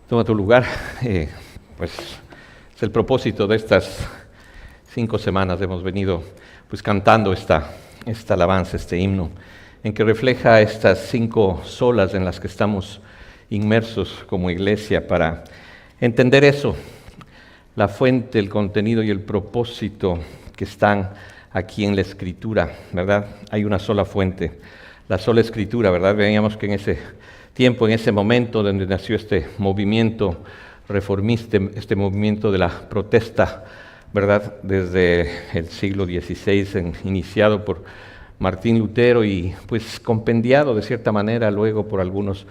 Toma tu lugar. Pues es el propósito de estas 5 semanas. Hemos venido pues cantando esta alabanza, este himno, en que refleja estas 5 solas en las que estamos inmersos como iglesia para entender eso, la fuente, el contenido y el propósito que están aquí en la Escritura, ¿verdad? Hay una sola fuente, la sola Escritura, ¿verdad? Veíamos que en ese tiempo, en ese momento donde nació este movimiento reformista, este movimiento de la protesta, ¿verdad? Desde el siglo XVI, iniciado por Martín Lutero y pues compendiado de cierta manera luego por algunos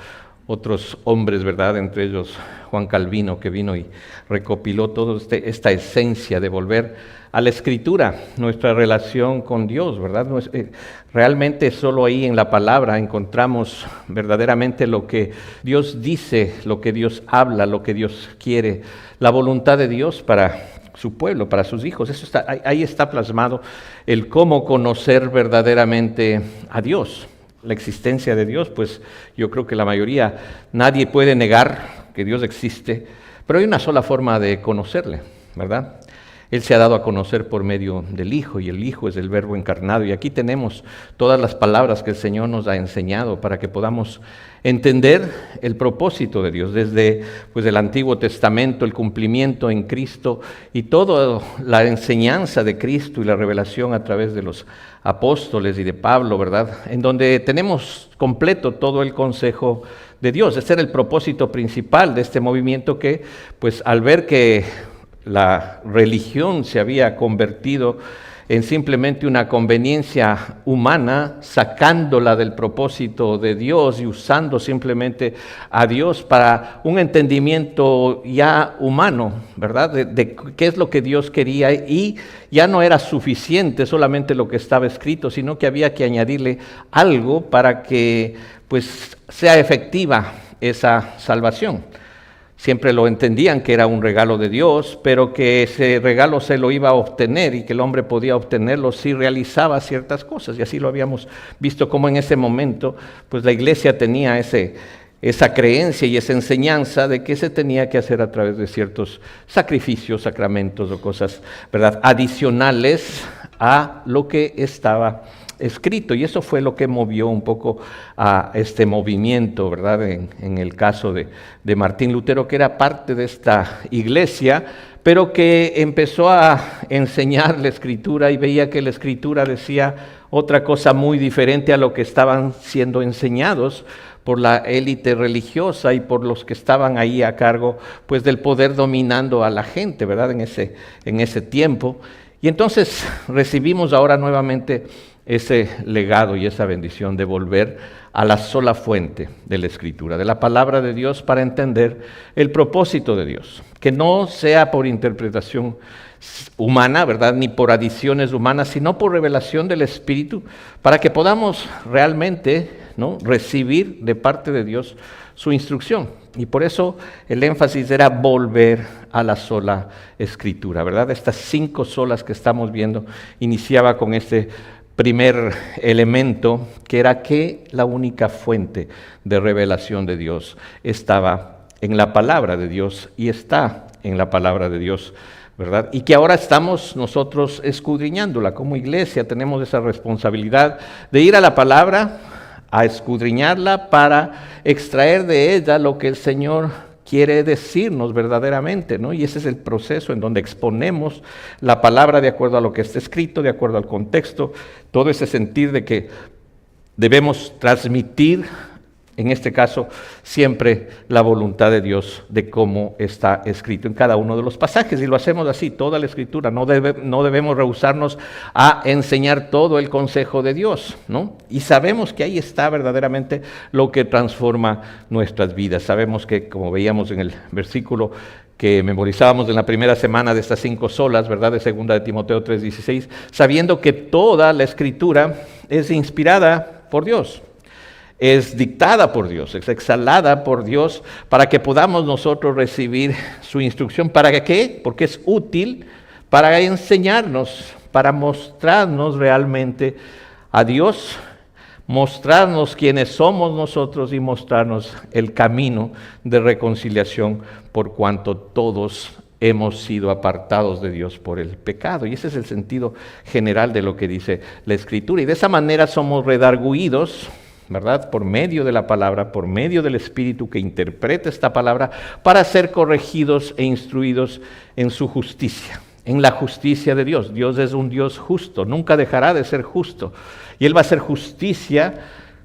otros hombres, ¿verdad? Entre ellos Juan Calvino, que vino y recopiló toda esta esencia de volver a la Escritura, nuestra relación con Dios, ¿verdad? Realmente solo ahí en la palabra encontramos verdaderamente lo que Dios dice, lo que Dios habla, lo que Dios quiere, la voluntad de Dios para su pueblo, para sus hijos. Ahí está plasmado el cómo conocer verdaderamente a Dios. La existencia de Dios, pues yo creo que la mayoría, nadie puede negar que Dios existe, pero hay una sola forma de conocerle, ¿verdad? Él se ha dado a conocer por medio del Hijo, y el Hijo es el Verbo encarnado. Y aquí tenemos todas las palabras que el Señor nos ha enseñado para que podamos entender el propósito de Dios, desde pues, el Antiguo Testamento, el cumplimiento en Cristo y toda la enseñanza de Cristo y la revelación a través de los apóstoles y de Pablo, ¿verdad? En donde tenemos completo todo el consejo de Dios. Este era el propósito principal de este movimiento que, pues al ver que la religión se había convertido en simplemente una conveniencia humana, sacándola del propósito de Dios y usando simplemente a Dios para un entendimiento ya humano, ¿verdad? De qué es lo que Dios quería, y ya no era suficiente solamente lo que estaba escrito, sino que había que añadirle algo para que pues sea efectiva esa salvación. Siempre lo entendían que era un regalo de Dios, pero que ese regalo se lo iba a obtener y que el hombre podía obtenerlo si realizaba ciertas cosas. Y así lo habíamos visto como en ese momento, pues la iglesia tenía esa creencia y esa enseñanza de que se tenía que hacer a través de ciertos sacrificios, sacramentos o cosas, ¿verdad?, adicionales a lo que estaba escrito. Y eso fue lo que movió un poco a este movimiento, ¿verdad? En el caso de Martín Lutero, que era parte de esta iglesia, pero que empezó a enseñar la Escritura y veía que la Escritura decía otra cosa muy diferente a lo que estaban siendo enseñados por la élite religiosa y por los que estaban ahí a cargo pues del poder dominando a la gente, ¿verdad? En ese tiempo. Y entonces recibimos ahora nuevamente ese legado y esa bendición de volver a la sola fuente de la Escritura, de la palabra de Dios, para entender el propósito de Dios, que no sea por interpretación humana, ¿verdad?, ni por adiciones humanas, sino por revelación del Espíritu, para que podamos realmente, ¿no?, recibir de parte de Dios su instrucción. Y por eso el énfasis era volver a la sola Escritura, ¿verdad? Estas 5 solas que estamos viendo iniciaba con este primer elemento, que era que la única fuente de revelación de Dios estaba en la palabra de Dios y está en la palabra de Dios, ¿verdad? Y que ahora estamos nosotros escudriñándola como iglesia. Tenemos esa responsabilidad de ir a la palabra, a escudriñarla para extraer de ella lo que el Señor quiere decirnos verdaderamente, ¿no? Y ese es el proceso en donde exponemos la palabra de acuerdo a lo que está escrito, de acuerdo al contexto, todo ese sentir de que debemos transmitir, en este caso, siempre la voluntad de Dios de cómo está escrito en cada uno de los pasajes. Y lo hacemos así, toda la Escritura. No debemos rehusarnos a enseñar todo el consejo de Dios, ¿no? Y sabemos que ahí está verdaderamente lo que transforma nuestras vidas. Sabemos que, como veíamos en el versículo que memorizábamos en la primera semana de estas 5 solas, ¿verdad?, de 2 de Timoteo 3:16, sabiendo que toda la Escritura es inspirada por Dios, es dictada por Dios, es exhalada por Dios, para que podamos nosotros recibir su instrucción. ¿Para qué? Porque es útil para enseñarnos, para mostrarnos realmente a Dios, mostrarnos quiénes somos nosotros y mostrarnos el camino de reconciliación por cuanto todos hemos sido apartados de Dios por el pecado. Y ese es el sentido general de lo que dice la Escritura. Y de esa manera somos redarguidos, ¿verdad? Por medio de la palabra, por medio del Espíritu que interpreta esta palabra, para ser corregidos e instruidos en su justicia, en la justicia de Dios. Dios es un Dios justo, nunca dejará de ser justo. Y Él va a hacer justicia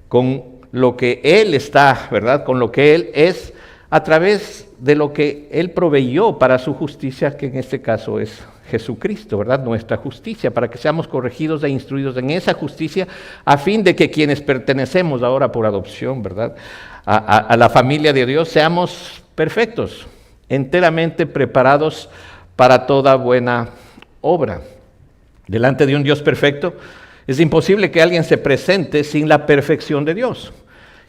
con lo que Él está, ¿verdad? Con lo que Él es, a través de lo que Él proveyó para su justicia, que en este caso es Jesucristo, ¿verdad? Nuestra justicia, para que seamos corregidos e instruidos en esa justicia, a fin de que quienes pertenecemos ahora por adopción, ¿verdad? A la familia de Dios, seamos perfectos, enteramente preparados para toda buena obra. Delante de un Dios perfecto, es imposible que alguien se presente sin la perfección de Dios.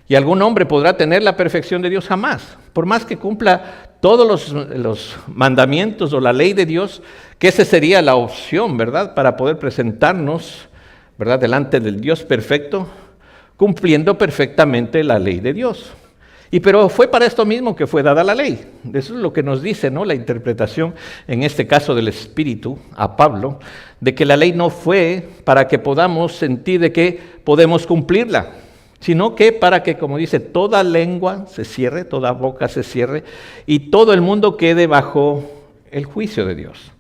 Y algún hombre podrá tener la perfección de Dios jamás, por más que cumpla todos los mandamientos o la ley de Dios, que esa sería la opción, ¿verdad?, para poder presentarnos, ¿verdad?, delante del Dios perfecto, cumpliendo perfectamente la ley de Dios. Pero fue para esto mismo que fue dada la ley. Eso es lo que nos dice, ¿no?, la interpretación, en este caso del Espíritu, a Pablo, de que la ley no fue para que podamos sentir de que podemos cumplirla, sino que para que, como dice, toda lengua se cierre, toda boca se cierre, y todo el mundo quede bajo el juicio de Dios.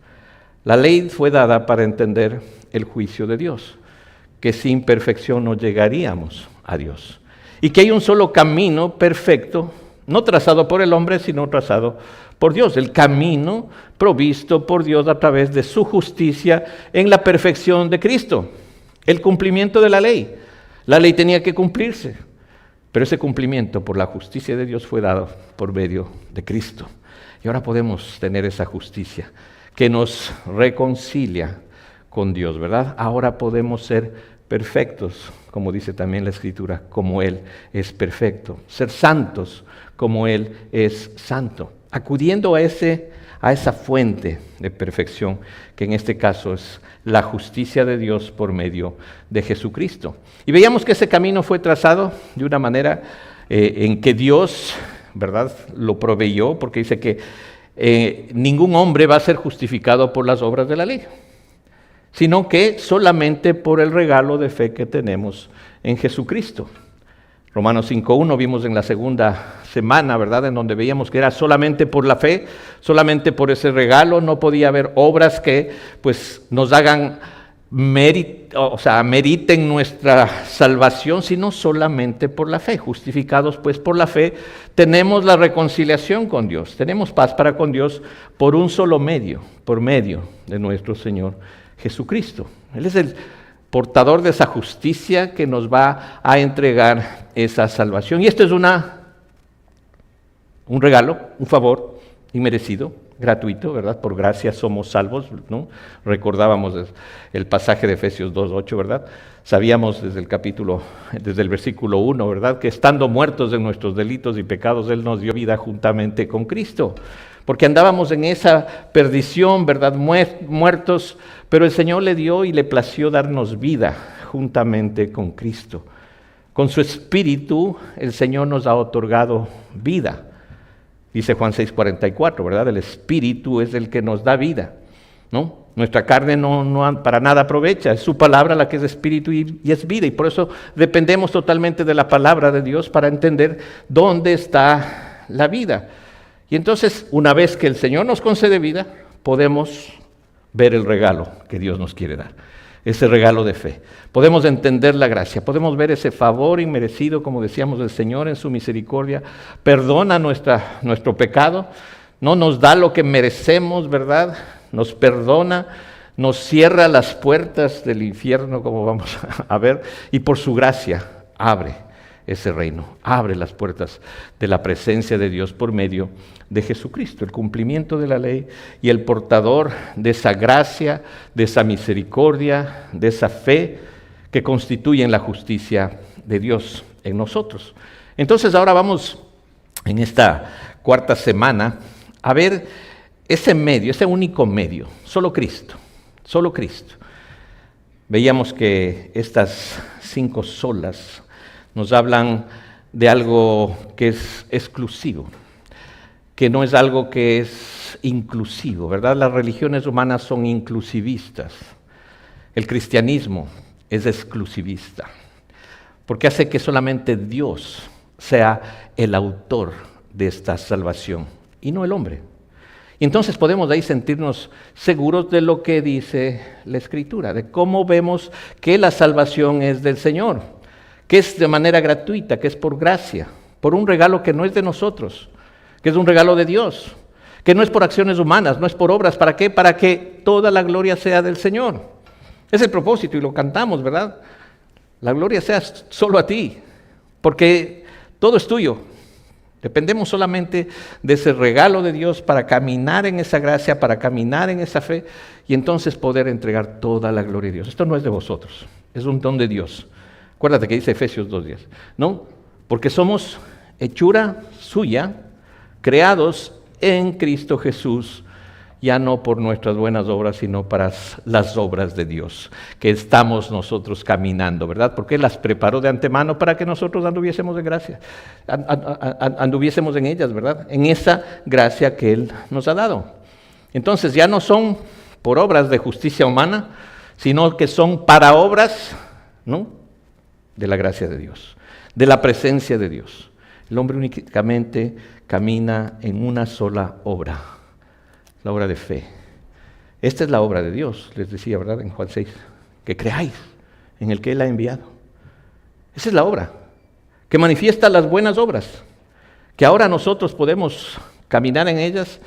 La ley fue dada para entender el juicio de Dios, que sin perfección no llegaríamos a Dios. Y que hay un solo camino perfecto, no trazado por el hombre, sino trazado por Dios. El camino provisto por Dios a través de su justicia en la perfección de Cristo. El cumplimiento de la ley. La ley tenía que cumplirse, pero ese cumplimiento por la justicia de Dios fue dado por medio de Cristo. Y ahora podemos tener esa justicia que nos reconcilia con Dios, ¿verdad? Ahora podemos ser perfectos, como dice también la Escritura, como Él es perfecto. Ser santos como Él es santo. Acudiendo a esa fuente de perfección, que en este caso es la justicia de Dios por medio de Jesucristo. Y veíamos que ese camino fue trazado de una manera en que Dios, ¿verdad?, lo proveyó, porque dice que ningún hombre va a ser justificado por las obras de la ley, sino que solamente por el regalo de fe que tenemos en Jesucristo. Romanos 5.1 vimos en la segunda semana, ¿verdad?, en donde veíamos que era solamente por la fe, solamente por ese regalo, no podía haber obras que pues nos hagan meriten nuestra salvación, sino solamente por la fe. Justificados pues por la fe, tenemos la reconciliación con Dios, tenemos paz para con Dios por un solo medio, por medio de nuestro Señor Jesucristo. Él es el portador de esa justicia que nos va a entregar esa salvación. Y esto es un regalo, un favor inmerecido, gratuito, ¿verdad? Por gracia somos salvos, ¿no? Recordábamos el pasaje de Efesios 2.8, ¿verdad? Sabíamos desde el versículo 1, ¿verdad?, que estando muertos en nuestros delitos y pecados, Él nos dio vida juntamente con Cristo. Porque andábamos en esa perdición, ¿verdad?, muertos, pero el Señor le dio y le plació darnos vida juntamente con Cristo. Con su Espíritu, el Señor nos ha otorgado vida. Dice Juan 6.44, ¿verdad? El Espíritu es el que nos da vida, ¿no? Nuestra carne no para nada aprovecha, es su palabra la que es Espíritu y es vida. Y por eso dependemos totalmente de la palabra de Dios para entender dónde está la vida. Y entonces, una vez que el Señor nos concede vida, podemos ver el regalo que Dios nos quiere dar, ese regalo de fe. Podemos entender la gracia, podemos ver ese favor inmerecido, como decíamos, del Señor en su misericordia. Perdona nuestro pecado, no nos da lo que merecemos, ¿verdad? Nos perdona, nos cierra las puertas del infierno, como vamos a ver, y por su gracia abre ese reino, abre las puertas de la presencia de Dios por medio de Jesucristo, el cumplimiento de la ley y el portador de esa gracia, de esa misericordia, de esa fe que constituyen la justicia de Dios en nosotros. Entonces ahora vamos en esta cuarta semana a ver ese medio, ese único medio, solo Cristo, solo Cristo. Veíamos que estas 5 solas nos hablan de algo que es exclusivo, que no es algo que es inclusivo, ¿verdad? Las religiones humanas son inclusivistas. El cristianismo es exclusivista, porque hace que solamente Dios sea el autor de esta salvación y no el hombre. Y entonces podemos de ahí sentirnos seguros de lo que dice la Escritura, de cómo vemos que la salvación es del Señor, que es de manera gratuita, que es por gracia, por un regalo que no es de nosotros, que es un regalo de Dios, que no es por acciones humanas, no es por obras. ¿Para qué? Para que toda la gloria sea del Señor. Es el propósito y lo cantamos, ¿verdad? La gloria sea solo a ti, porque todo es tuyo. Dependemos solamente de ese regalo de Dios para caminar en esa gracia, para caminar en esa fe y entonces poder entregar toda la gloria a Dios. Esto no es de vosotros, es un don de Dios. Acuérdate que dice Efesios 2:10, ¿no? Porque somos hechura suya, creados en Cristo Jesús, ya no por nuestras buenas obras, sino para las obras de Dios, que estamos nosotros caminando, ¿verdad? Porque Él las preparó de antemano para que nosotros anduviésemos en gracia, anduviésemos en ellas, ¿verdad? En esa gracia que Él nos ha dado. Entonces ya no son por obras de justicia humana, sino que son para obras, ¿no?, de la gracia de Dios, de la presencia de Dios. El hombre únicamente camina en una sola obra, la obra de fe. Esta es la obra de Dios, les decía, ¿verdad? En Juan 6, que creáis en el que Él ha enviado. Esa es la obra, que manifiesta las buenas obras, que ahora nosotros podemos caminar en ellas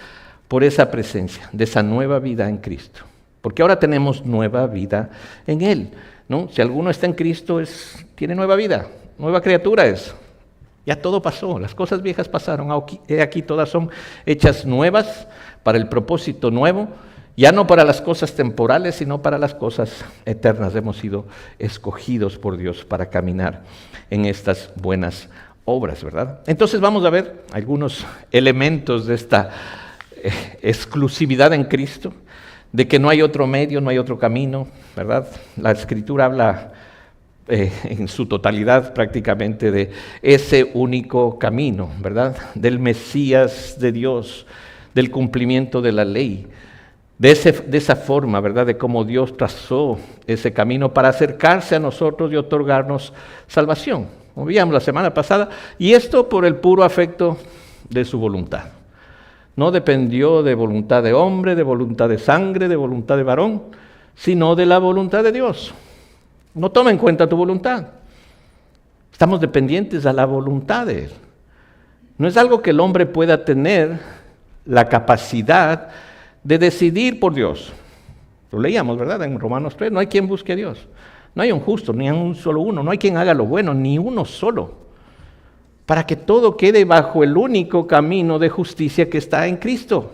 por esa presencia, de esa nueva vida en Cristo. Porque ahora tenemos nueva vida en Él, ¿no? Si alguno está en Cristo, tiene nueva vida, nueva criatura es. Ya todo pasó, las cosas viejas pasaron, aquí todas son hechas nuevas para el propósito nuevo, ya no para las cosas temporales, sino para las cosas eternas. Hemos sido escogidos por Dios para caminar en estas buenas obras, ¿verdad? Entonces vamos a ver algunos elementos de esta exclusividad en Cristo, de que no hay otro medio, no hay otro camino, ¿verdad? La Escritura habla en su totalidad prácticamente de ese único camino, ¿verdad? Del Mesías de Dios, del cumplimiento de la ley, de esa forma, ¿verdad? De cómo Dios trazó ese camino para acercarse a nosotros y otorgarnos salvación, como veíamos la semana pasada, y esto por el puro afecto de su voluntad. No dependió de voluntad de hombre, de voluntad de sangre, de voluntad de varón, sino de la voluntad de Dios. No toma en cuenta tu voluntad. Estamos dependientes a la voluntad de Él. No es algo que el hombre pueda tener la capacidad de decidir por Dios. Lo leíamos, ¿verdad? En Romanos 3, no hay quien busque a Dios. No hay un justo, ni un solo uno. No hay quien haga lo bueno, ni uno solo. Para que todo quede bajo el único camino de justicia que está en Cristo.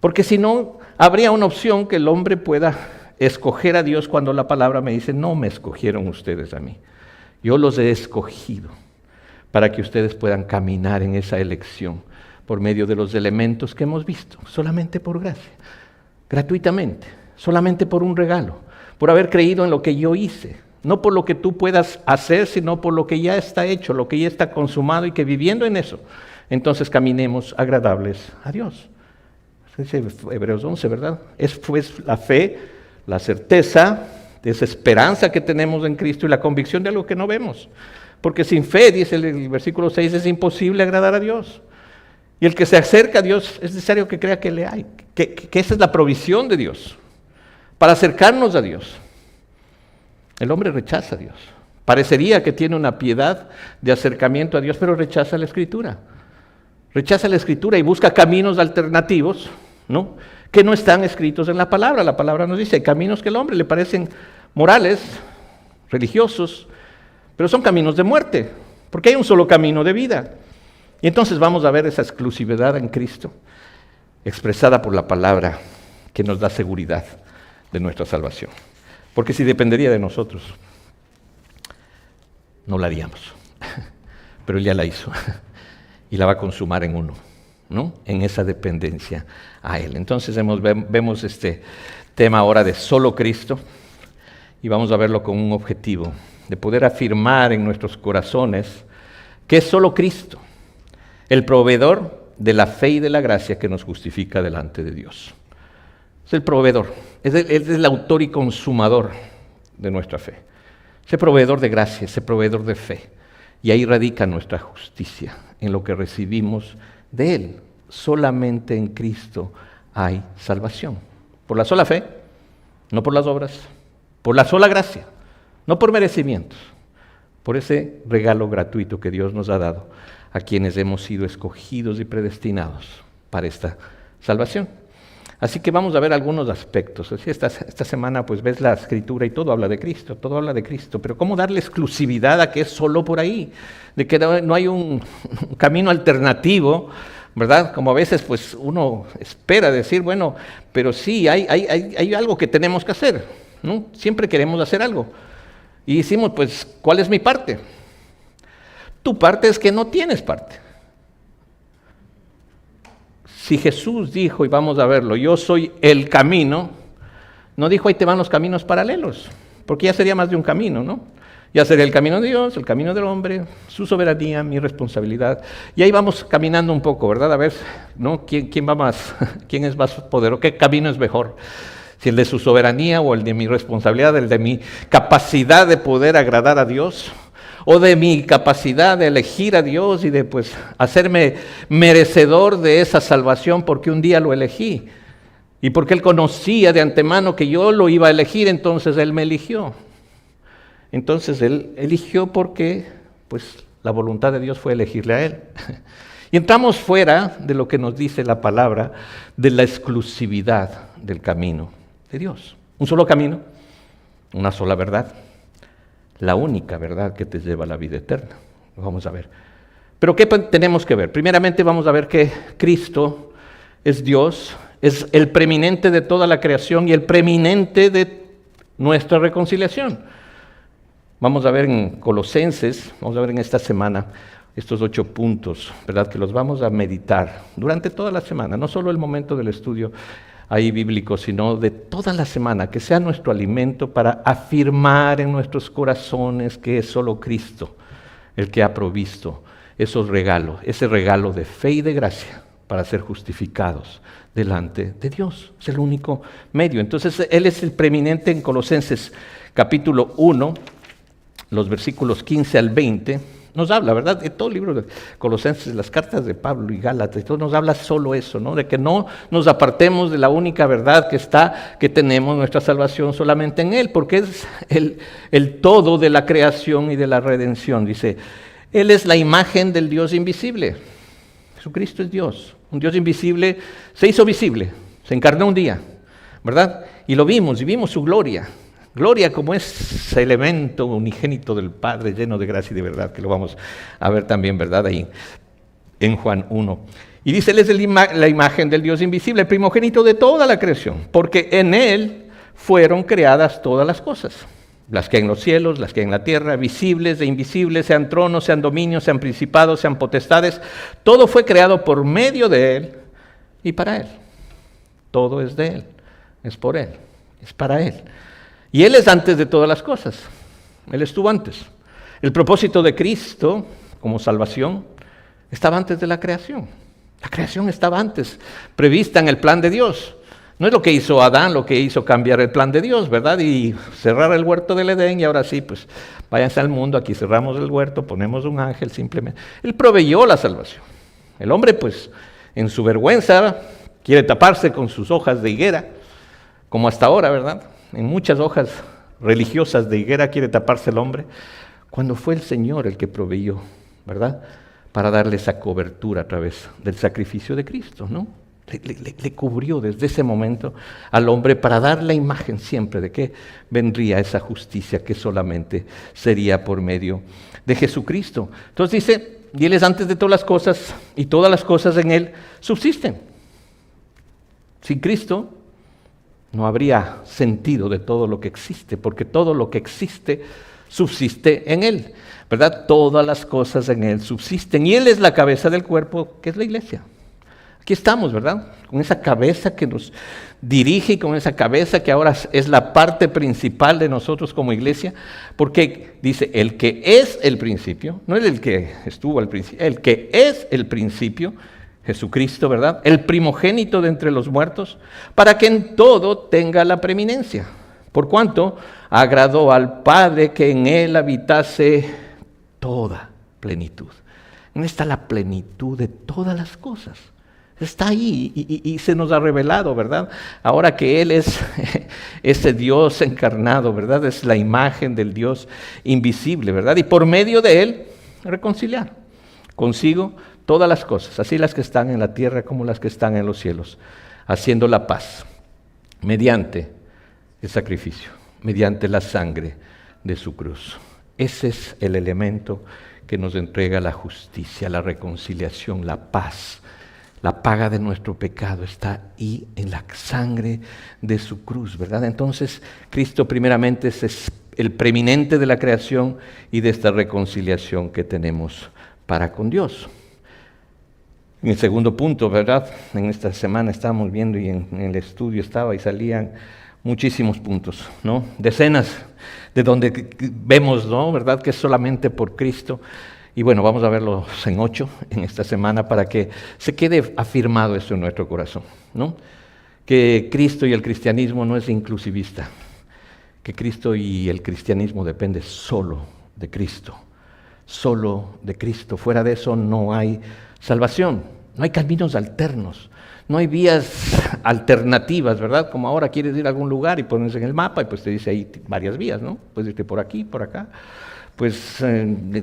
Porque si no, habría una opción que el hombre pueda escoger a Dios cuando la palabra me dice, no me escogieron ustedes a mí. Yo los he escogido para que ustedes puedan caminar en esa elección por medio de los elementos que hemos visto, solamente por gracia, gratuitamente, solamente por un regalo, por haber creído en lo que yo hice, no por lo que tú puedas hacer, sino por lo que ya está hecho, lo que ya está consumado y que viviendo en eso, entonces caminemos agradables a Dios. Dice Hebreos 11, ¿verdad? Es pues la fe, la certeza de esa esperanza que tenemos en Cristo y la convicción de algo que no vemos. Porque sin fe, dice el versículo 6, es imposible agradar a Dios. Y el que se acerca a Dios es necesario que crea que le hay, que esa es la provisión de Dios, para acercarnos a Dios. El hombre rechaza a Dios. Parecería que tiene una piedad de acercamiento a Dios, pero rechaza la Escritura. Rechaza la Escritura y busca caminos alternativos, ¿no?, que no están escritos en la palabra. La palabra nos dice, hay caminos que al hombre le parecen morales, religiosos, pero son caminos de muerte, porque hay un solo camino de vida. Y entonces vamos a ver esa exclusividad en Cristo, expresada por la palabra, que nos da seguridad de nuestra salvación. Porque si dependería de nosotros, no la haríamos. Pero Él ya la hizo y la va a consumar en uno, ¿no?, en esa dependencia a Él. Entonces vemos este tema ahora de solo Cristo y vamos a verlo con un objetivo de poder afirmar en nuestros corazones que es solo Cristo, el proveedor de la fe y de la gracia que nos justifica delante de Dios. Es el proveedor, es el autor y consumador de nuestra fe. Ese proveedor de gracia, ese proveedor de fe. Y ahí radica nuestra justicia, en lo que recibimos de Él. Solamente en Cristo hay salvación. Por la sola fe, no por las obras, por la sola gracia, no por merecimientos, por ese regalo gratuito que Dios nos ha dado a quienes hemos sido escogidos y predestinados para esta salvación. Así que vamos a ver algunos aspectos. Así esta semana pues ves la Escritura y todo habla de Cristo, pero ¿cómo darle exclusividad a que es solo por ahí? De que no hay un camino alternativo, ¿verdad? Como a veces pues uno espera decir, bueno, pero sí, hay algo que tenemos que hacer, ¿no? Siempre queremos hacer algo. Y decimos, pues, ¿cuál es mi parte? Tu parte es que no tienes parte. Si Jesús dijo, y vamos a verlo, yo soy el camino, no dijo, ahí te van los caminos paralelos, porque ya sería más de un camino, ¿no? Ya sería el camino de Dios, el camino del hombre, su soberanía, mi responsabilidad. Y ahí vamos caminando un poco, ¿verdad? A ver, ¿no? ¿Quién va más? ¿Quién es más poderoso? ¿Qué camino es mejor? Si el de su soberanía o el de mi responsabilidad, el de mi capacidad de poder agradar a Dios, o de mi capacidad de elegir a Dios y de pues hacerme merecedor de esa salvación porque un día lo elegí y porque Él conocía de antemano que yo lo iba a elegir, entonces Él me eligió. Entonces Él eligió porque pues la voluntad de Dios fue elegirle a Él. Y entramos fuera de lo que nos dice la palabra, de la exclusividad del camino de Dios. Un solo camino, una sola verdad. La única verdad que te lleva a la vida eterna. Vamos a ver. Pero ¿qué tenemos que ver? Primeramente vamos a ver que Cristo es Dios, es el preeminente de toda la creación y el preeminente de nuestra reconciliación. Vamos a ver en Colosenses, vamos a ver en esta semana estos 8 puntos, ¿verdad? Que los vamos a meditar durante toda la semana, no solo el momento del estudio ahí bíblico, sino de toda la semana, que sea nuestro alimento para afirmar en nuestros corazones que es solo Cristo el que ha provisto esos regalos, ese regalo de fe y de gracia para ser justificados delante de Dios. Es el único medio. Entonces, Él es el preeminente en Colosenses capítulo 1, los versículos 15 al 20, nos habla, ¿verdad? De todo el libro de Colosenses, las cartas de Pablo y Gálatas, todo nos habla solo eso, ¿no? De que no nos apartemos de la única verdad que tenemos nuestra salvación solamente en Él, porque es el todo de la creación y de la redención. Dice, Él es la imagen del Dios invisible. Jesucristo es Dios, un Dios invisible, se hizo visible, se encarnó un día, ¿verdad? Y lo vimos, y vimos su gloria. Gloria como ese elemento unigénito del Padre, lleno de gracia y de verdad, que lo vamos a ver también, ¿verdad? Ahí en Juan 1. Y dice, Él es la imagen del Dios invisible, el primogénito de toda la creación, porque en Él fueron creadas todas las cosas, las que hay en los cielos, las que hay en la tierra, visibles e invisibles, sean tronos, sean dominios, sean principados, sean potestades. Todo fue creado por medio de Él y para Él. Todo es de Él, es por Él, es para Él. Y Él es antes de todas las cosas. Él estuvo antes. El propósito de Cristo como salvación estaba antes de la creación. La creación estaba antes, prevista en el plan de Dios. No es lo que hizo Adán, lo que hizo cambiar el plan de Dios, ¿verdad? Y cerrar el huerto del Edén y ahora sí, pues váyanse al mundo, aquí cerramos el huerto, ponemos un ángel simplemente. Él proveyó la salvación. El hombre, pues, en su vergüenza, quiere taparse con sus hojas de higuera, como hasta ahora, ¿verdad? En muchas hojas religiosas de higuera quiere taparse el hombre, cuando fue el Señor el que proveyó, ¿verdad? Para darle esa cobertura a través del sacrificio de Cristo, ¿no? Le cubrió desde ese momento al hombre para dar la imagen siempre de que vendría esa justicia que solamente sería por medio de Jesucristo. Entonces dice, y Él es antes de todas las cosas y todas las cosas en Él subsisten. Sin Cristo no habría sentido de todo lo que existe, porque todo lo que existe subsiste en Él, ¿verdad? Todas las cosas en Él subsisten, y Él es la cabeza del cuerpo, que es la iglesia. Aquí estamos, ¿verdad? Con esa cabeza que nos dirige y con esa cabeza que ahora es la parte principal de nosotros como iglesia, porque dice, el que es el principio, no es el que estuvo al principio, el que es el principio, Jesucristo, ¿verdad? El primogénito de entre los muertos, para que en todo tenga la preeminencia. Por cuanto agradó al Padre que en él habitase toda plenitud. ¿Dónde está la plenitud de todas las cosas? Está ahí y se nos ha revelado, ¿verdad? Ahora que Él es ese Dios encarnado, ¿verdad? Es la imagen del Dios invisible, ¿verdad? Y por medio de Él, reconciliar consigo todas las cosas, así las que están en la tierra como las que están en los cielos, haciendo la paz mediante el sacrificio, mediante la sangre de su cruz. Ese es el elemento que nos entrega la justicia, la reconciliación, la paz. La paga de nuestro pecado está ahí en la sangre de su cruz, ¿verdad? Entonces, Cristo primeramente es el preeminente de la creación y de esta reconciliación que tenemos para con Dios. En el segundo punto, ¿verdad? En esta semana estábamos viendo y en el estudio estaba y salían muchísimos puntos, ¿no? Decenas de donde vemos, ¿no? ¿Verdad? Que es solamente por Cristo. Y bueno, vamos a verlos en 8 en esta semana para que se quede afirmado esto en nuestro corazón, ¿no? Que Cristo y el cristianismo no es inclusivista, que Cristo y el cristianismo depende solo de Cristo, solo de Cristo. Fuera de eso no hay salvación, no hay caminos alternos, no hay vías alternativas, ¿verdad? Como ahora quieres ir a algún lugar y pones en el mapa y pues te dice ahí varias vías, ¿no? Puedes irte por aquí, por acá. Pues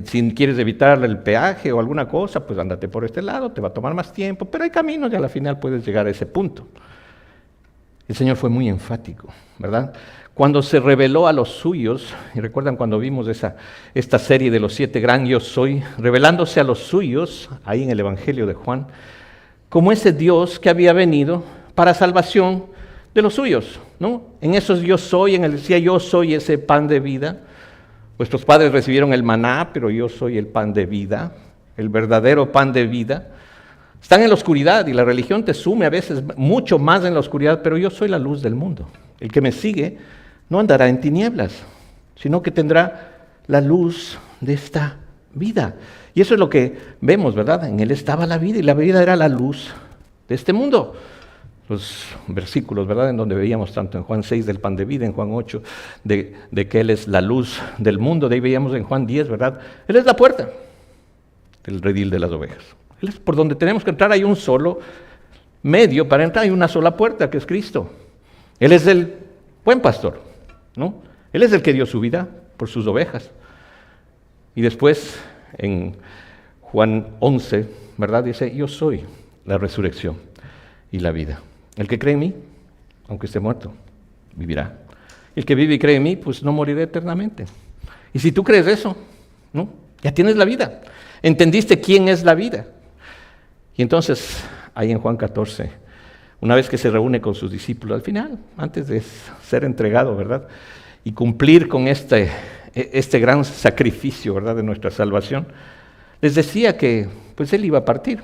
si quieres evitar el peaje o alguna cosa, pues ándate por este lado, te va a tomar más tiempo, pero hay caminos y a la final puedes llegar a ese punto. El Señor fue muy enfático, ¿verdad? Cuando se reveló a los suyos, y recuerdan cuando vimos esta serie de los 7 gran yo soy, revelándose a los suyos, ahí en el Evangelio de Juan, como ese Dios que había venido para salvación de los suyos, ¿no? En esos yo soy, en el decía yo soy ese pan de vida. Vuestros padres recibieron el maná, pero yo soy el pan de vida, el verdadero pan de vida. Están en la oscuridad y la religión te sume a veces mucho más en la oscuridad, pero yo soy la luz del mundo. El que me sigue no andará en tinieblas, sino que tendrá la luz de esta vida. Y eso es lo que vemos, ¿verdad? En Él estaba la vida y la vida era la luz de este mundo. Los versículos, ¿verdad? En donde veíamos tanto en Juan 6 del pan de vida, en Juan 8 de que Él es la luz del mundo. De ahí veíamos en Juan 10, ¿verdad? Él es la puerta del redil de las ovejas. Él es por donde tenemos que entrar. Hay un solo medio para entrar, hay una sola puerta que es Cristo. Él es el buen pastor, ¿no? Él es el que dio su vida por sus ovejas. Y después en Juan 11, ¿verdad? Dice, yo soy la resurrección y la vida. El que cree en mí, aunque esté muerto, vivirá. El que vive y cree en mí, pues no morirá eternamente. Y si tú crees eso, ¿no? Ya tienes la vida. Entendiste quién es la vida. Y entonces, ahí en Juan 14, una vez que se reúne con sus discípulos, al final, antes de ser entregado, ¿verdad? Y cumplir con este gran sacrificio, ¿verdad? De nuestra salvación, les decía que, pues Él iba a partir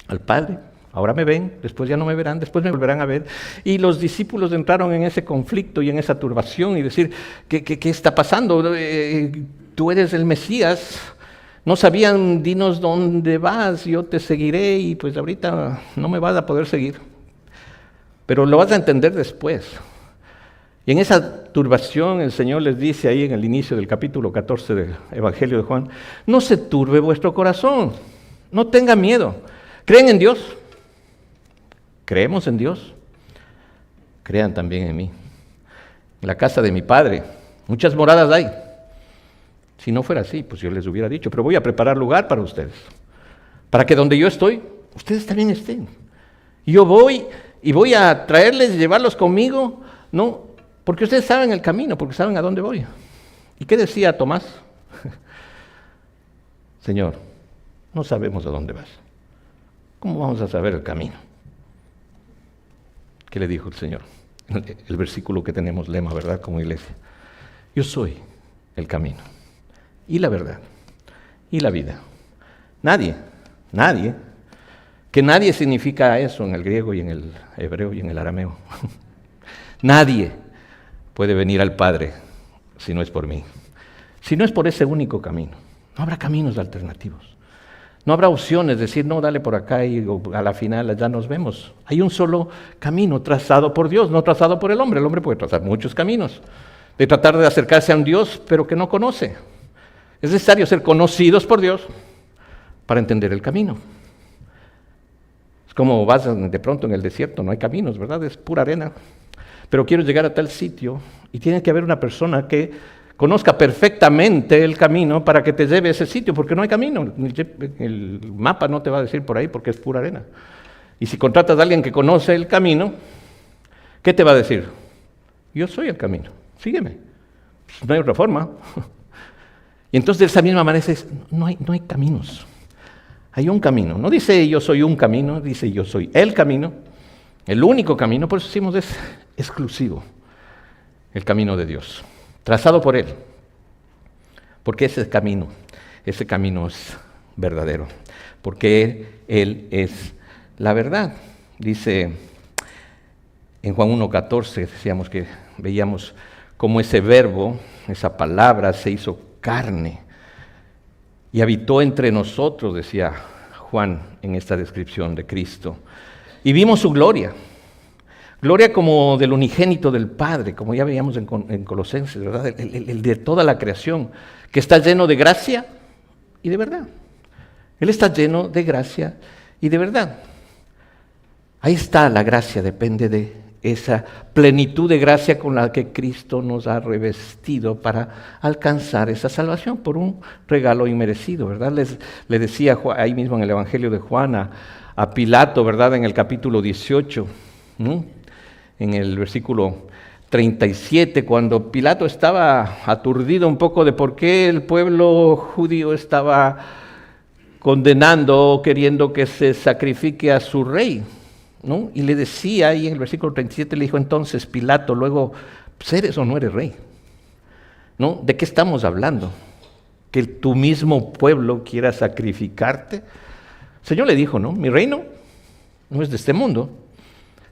al Padre. Ahora me ven, después ya no me verán, después me volverán a ver. Y los discípulos entraron en ese conflicto y en esa turbación y decir, ¿qué está pasando? Tú eres el Mesías. No sabían, dinos dónde vas, yo te seguiré y pues ahorita no me vas a poder seguir. Pero lo vas a entender después. Y en esa turbación el Señor les dice ahí en el inicio del capítulo 14 del Evangelio de Juan, no se turbe vuestro corazón, no tengan miedo. ¿Creen en Dios? ¿Creemos en Dios? Crean también en mí. En la casa de mi Padre muchas moradas hay. Si no fuera así, pues yo les hubiera dicho, pero voy a preparar lugar para ustedes, para que donde yo estoy, ustedes también estén. Y yo voy y voy a traerles y llevarlos conmigo, no, porque ustedes saben el camino, porque saben a dónde voy. ¿Y qué decía Tomás? Señor, no sabemos a dónde vas. ¿Cómo vamos a saber el camino? ¿Qué le dijo el Señor? El versículo que tenemos lema, ¿verdad? Como iglesia. Yo soy el camino, y la verdad, y la vida. Nadie Que nadie significa eso en el griego y en el hebreo y en el arameo. Nadie puede venir al Padre si no es por mí. Si no es por ese único camino. No habrá caminos alternativos. No habrá opciones, decir, no, dale por acá y a la final ya nos vemos. Hay un solo camino trazado por Dios, no trazado por el hombre. El hombre puede trazar muchos caminos, de tratar de acercarse a un Dios, pero que no conoce. Es necesario ser conocidos por Dios para entender el camino. Es como vas de pronto en el desierto, no hay caminos, ¿verdad? Es pura arena. Pero quiero llegar a tal sitio y tiene que haber una persona que conozca perfectamente el camino para que te lleve a ese sitio, porque no hay camino. El mapa no te va a decir por ahí porque es pura arena. Y si contratas a alguien que conoce el camino, ¿qué te va a decir? Yo soy el camino, sígueme. No hay otra forma. Y entonces de esa misma manera no hay caminos. Hay un camino. No dice yo soy un camino, dice yo soy el camino, el único camino. Por eso decimos es exclusivo, el camino de Dios, trazado por Él. Porque ese camino es verdadero. Porque Él es la verdad. Dice en Juan 1:14, decíamos que veíamos cómo ese verbo, esa palabra se hizo carne y habitó entre nosotros, decía Juan en esta descripción de Cristo. Y vimos su gloria. Gloria como del unigénito del Padre, como ya veíamos en Colosenses, ¿verdad? El de toda la creación, que está lleno de gracia y de verdad. Él está lleno de gracia y de verdad. Ahí está la gracia, depende de esa plenitud de gracia con la que Cristo nos ha revestido para alcanzar esa salvación por un regalo inmerecido, ¿verdad? Le decía ahí mismo en el Evangelio de Juan a Pilato, ¿verdad? En el capítulo 18, ¿no? En el versículo 37, cuando Pilato estaba aturdido un poco de por qué el pueblo judío estaba condenando, queriendo que se sacrifique a su rey, ¿no? Y le decía ahí en el versículo 37, le dijo entonces Pilato, luego, ¿eres o no eres rey? ¿No? ¿De qué estamos hablando? ¿Que tu mismo pueblo quiera sacrificarte? El Señor le dijo, no, mi reino no es de este mundo.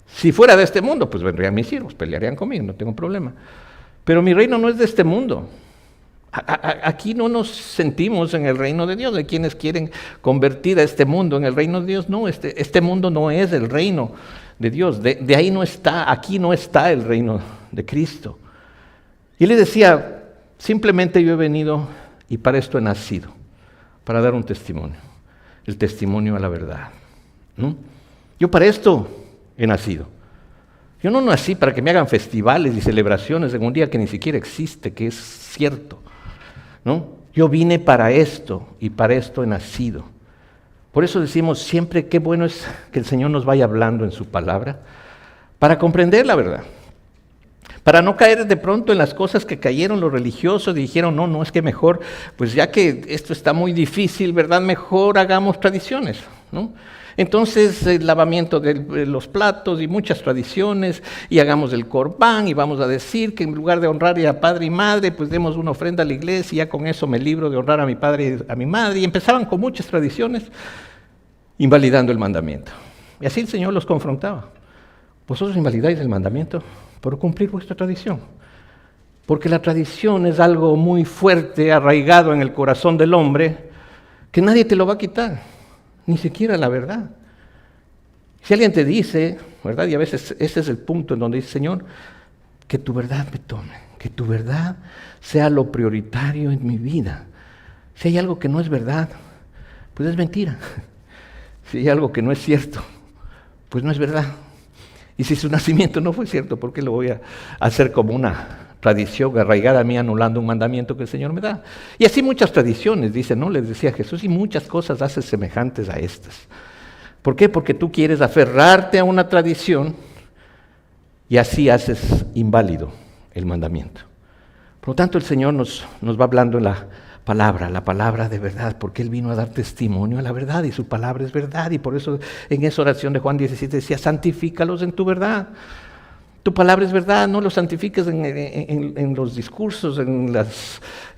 Si fuera de este mundo, pues vendrían mis siervos, pelearían conmigo, no tengo problema. Pero mi reino no es de este mundo. Aquí no nos sentimos en el reino de Dios, de quienes quieren convertir a este mundo en el reino de Dios. No, este mundo no es el reino de Dios, de ahí no está, aquí no está el reino de Cristo. Y le decía, simplemente yo he venido y para esto he nacido, para dar un testimonio, el testimonio a la verdad, ¿no? Yo para esto he nacido. Yo no nací para que me hagan festivales y celebraciones en un día que ni siquiera existe, que es cierto, ¿no? Yo vine para esto y para esto he nacido. Por eso decimos siempre qué bueno es que el Señor nos vaya hablando en su palabra para comprender la verdad. Para no caer de pronto en las cosas que cayeron los religiosos y dijeron, no, es que mejor, pues ya que esto está muy difícil, ¿verdad? Mejor hagamos tradiciones, ¿no? Entonces el lavamiento de los platos y muchas tradiciones y hagamos el corbán y vamos a decir que en lugar de honrar a padre y madre, pues demos una ofrenda a la iglesia y ya con eso me libro de honrar a mi padre y a mi madre. Y empezaban con muchas tradiciones invalidando el mandamiento. Y así el Señor los confrontaba. Vosotros invalidáis el mandamiento por cumplir vuestra tradición. Porque la tradición es algo muy fuerte, arraigado en el corazón del hombre, que nadie te lo va a quitar. Ni siquiera la verdad. Si alguien te dice, ¿verdad? Y a veces ese es el punto en donde dice, Señor, que tu verdad me tome, que tu verdad sea lo prioritario en mi vida. Si hay algo que no es verdad, pues es mentira. Si hay algo que no es cierto, pues no es verdad. Y si su nacimiento no fue cierto, ¿por qué lo voy a hacer como una tradición arraigada a mí, anulando un mandamiento que el Señor me da? Y así muchas tradiciones, dice, ¿no? Les decía Jesús, y muchas cosas haces semejantes a estas. ¿Por qué? Porque tú quieres aferrarte a una tradición y así haces inválido el mandamiento. Por lo tanto, el Señor nos va hablando en la palabra de verdad, porque Él vino a dar testimonio a la verdad y su palabra es verdad. Y por eso en esa oración de Juan 17 decía, santifícalos en tu verdad. Tu palabra es verdad, no lo santifiques en los discursos, en la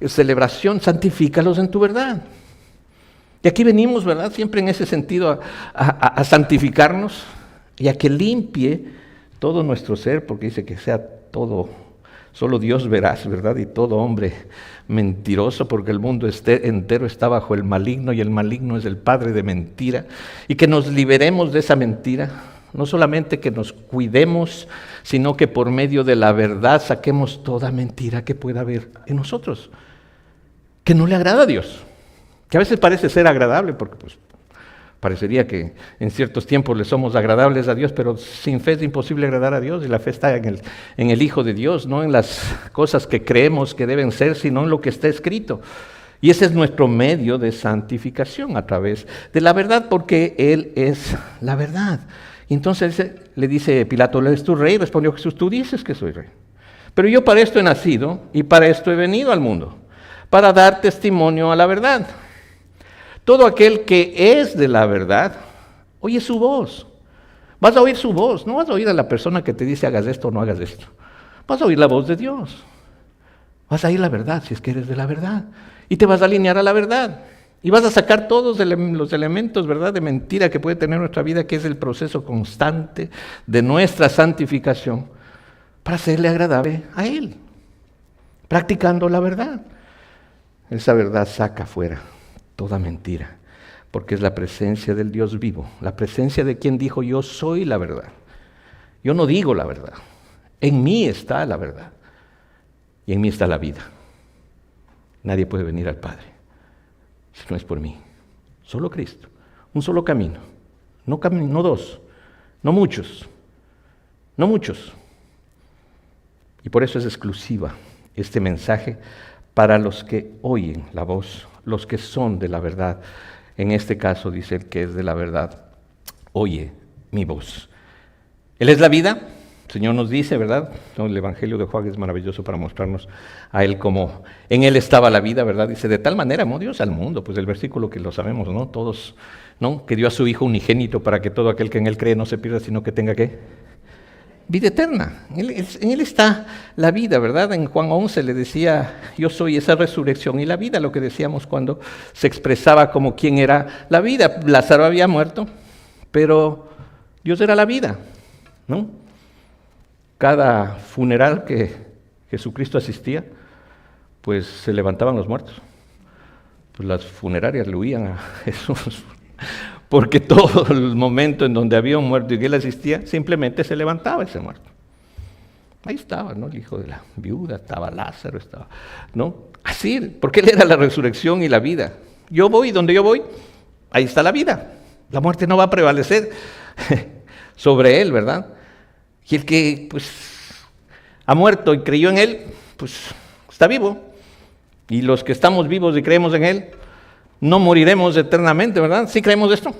celebración, santifícalos en tu verdad. Y aquí venimos, ¿verdad? Siempre en ese sentido a santificarnos y a que limpie todo nuestro ser, porque dice que sea todo, solo Dios veraz, ¿verdad? Y todo hombre mentiroso, porque el mundo entero está bajo el maligno y el maligno es el padre de mentira. Y que nos liberemos de esa mentira, no solamente que nos cuidemos, sino que por medio de la verdad saquemos toda mentira que pueda haber en nosotros, que no le agrada a Dios. Que a veces parece ser agradable, porque pues, parecería que en ciertos tiempos le somos agradables a Dios, pero sin fe es imposible agradar a Dios, y la fe está en el Hijo de Dios, no en las cosas que creemos que deben ser, sino en lo que está escrito. Y ese es nuestro medio de santificación, a través de la verdad, porque Él es la verdad. Y entonces le dice Pilato, ¿eres tú rey? Respondió Jesús, tú dices que soy rey. Pero yo para esto he nacido y para esto he venido al mundo, para dar testimonio a la verdad. Todo aquel que es de la verdad, oye su voz. Vas a oír su voz, no vas a oír a la persona que te dice hagas esto o no hagas esto. Vas a oír la voz de Dios. Vas a oír la verdad si es que eres de la verdad. Y te vas a alinear a la verdad. Y vas a sacar todos los elementos, ¿verdad?, de mentira que puede tener nuestra vida, que es el proceso constante de nuestra santificación, para hacerle agradable a Él, practicando la verdad. Esa verdad saca fuera toda mentira, porque es la presencia del Dios vivo, la presencia de quien dijo, yo soy la verdad. Yo no digo la verdad, en mí está la verdad, y en mí está la vida. Nadie puede venir al Padre si no es por mí. Solo Cristo, un solo camino, no dos, no muchos, no muchos. Y por eso es exclusiva este mensaje para los que oyen la voz, los que son de la verdad. En este caso dice el que es de la verdad, oye mi voz. Él es la vida, el Señor nos dice, ¿verdad? El Evangelio de Juan es maravilloso para mostrarnos a Él como en Él estaba la vida, ¿verdad? Dice, de tal manera amó Dios al mundo, pues el versículo que lo sabemos, ¿no? Todos, ¿no? Que dio a su Hijo unigénito para que todo aquel que en Él cree no se pierda, sino que tenga, ¿qué? Vida eterna. En Él está la vida, ¿verdad? En Juan 11 le decía, yo soy esa resurrección y la vida, lo que decíamos cuando se expresaba como quién era la vida. Lázaro había muerto, pero Dios era la vida, ¿no? Cada funeral que Jesucristo asistía, pues se levantaban los muertos. Pues las funerarias le huían a Jesús, porque todo el momento en donde había un muerto y que él asistía, simplemente se levantaba ese muerto. Ahí estaba, ¿no? El hijo de la viuda, estaba Lázaro, estaba, ¿no? Así, porque él era la resurrección y la vida. Yo voy, donde yo voy, ahí está la vida. La muerte no va a prevalecer sobre él, ¿verdad? Y el que, pues, ha muerto y creyó en él, pues, está vivo. Y los que estamos vivos y creemos en él, no moriremos eternamente, ¿verdad? ¿Sí creemos esto?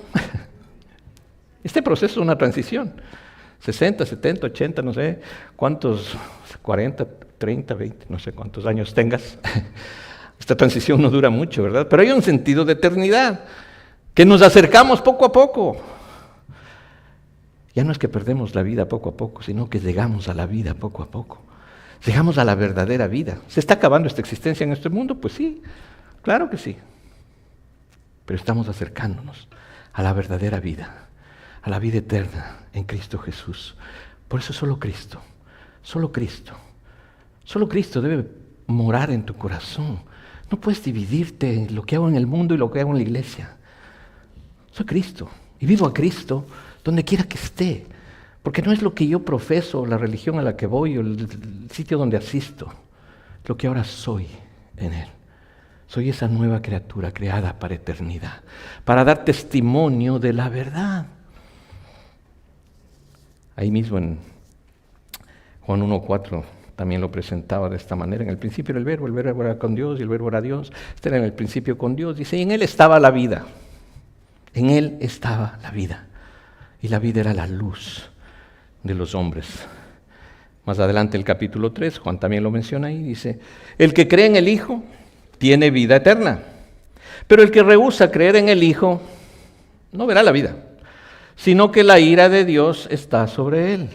Este proceso es una transición. 60, 70, 80, no sé cuántos, 40, 30, 20, no sé cuántos años tengas. Esta transición no dura mucho, ¿verdad? Pero hay un sentido de eternidad, que nos acercamos poco a poco. Ya no es que perdemos la vida poco a poco, sino que llegamos a la vida poco a poco. Llegamos a la verdadera vida. ¿Se está acabando esta existencia en este mundo? Pues sí, claro que sí. Pero estamos acercándonos a la verdadera vida, a la vida eterna en Cristo Jesús. Por eso solo Cristo debe morar en tu corazón. No puedes dividirte en lo que hago en el mundo y lo que hago en la iglesia. Soy Cristo y vivo a Cristo donde quiera que esté, porque no es lo que yo profeso, la religión a la que voy o el sitio donde asisto, lo que ahora soy en Él. Soy esa nueva criatura creada para eternidad, para dar testimonio de la verdad. Ahí mismo en Juan 1:4 también lo presentaba de esta manera. En el principio era el verbo era con Dios y el verbo era Dios. Este era en el principio con Dios. Dice, y en Él estaba la vida. En Él estaba la vida. Y la vida era la luz de los hombres. Más adelante el capítulo 3, Juan también lo menciona ahí, dice, el que cree en el Hijo tiene vida eterna, pero el que rehúsa creer en el Hijo no verá la vida, sino que la ira de Dios está sobre él.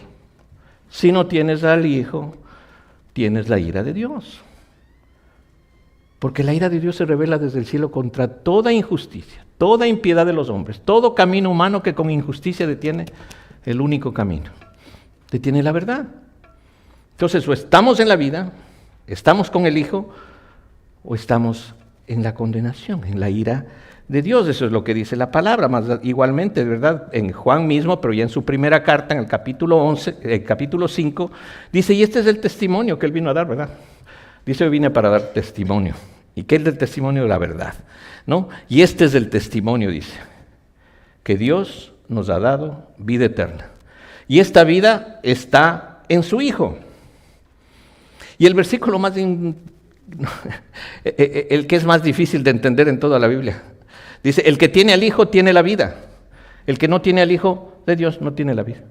Si no tienes al Hijo, tienes la ira de Dios. Porque la ira de Dios se revela desde el cielo contra toda injusticia, toda impiedad de los hombres, todo camino humano que con injusticia detiene el único camino, detiene la verdad. Entonces, o estamos en la vida, estamos con el Hijo, o estamos en la condenación, en la ira de Dios. Eso es lo que dice la palabra. Más igualmente, ¿verdad? En Juan mismo, pero ya en su primera carta, en el capítulo 5, dice, y este es el testimonio que él vino a dar, ¿verdad? Dice, yo vine para dar testimonio. ¿Y qué es el testimonio de la verdad? ¿No? Y este es el testimonio, dice, que Dios nos ha dado vida eterna. Y esta vida está en su Hijo. Y el versículo el que es más difícil de entender en toda la Biblia, dice, el que tiene al Hijo tiene la vida. El que no tiene al Hijo de Dios no tiene la vida.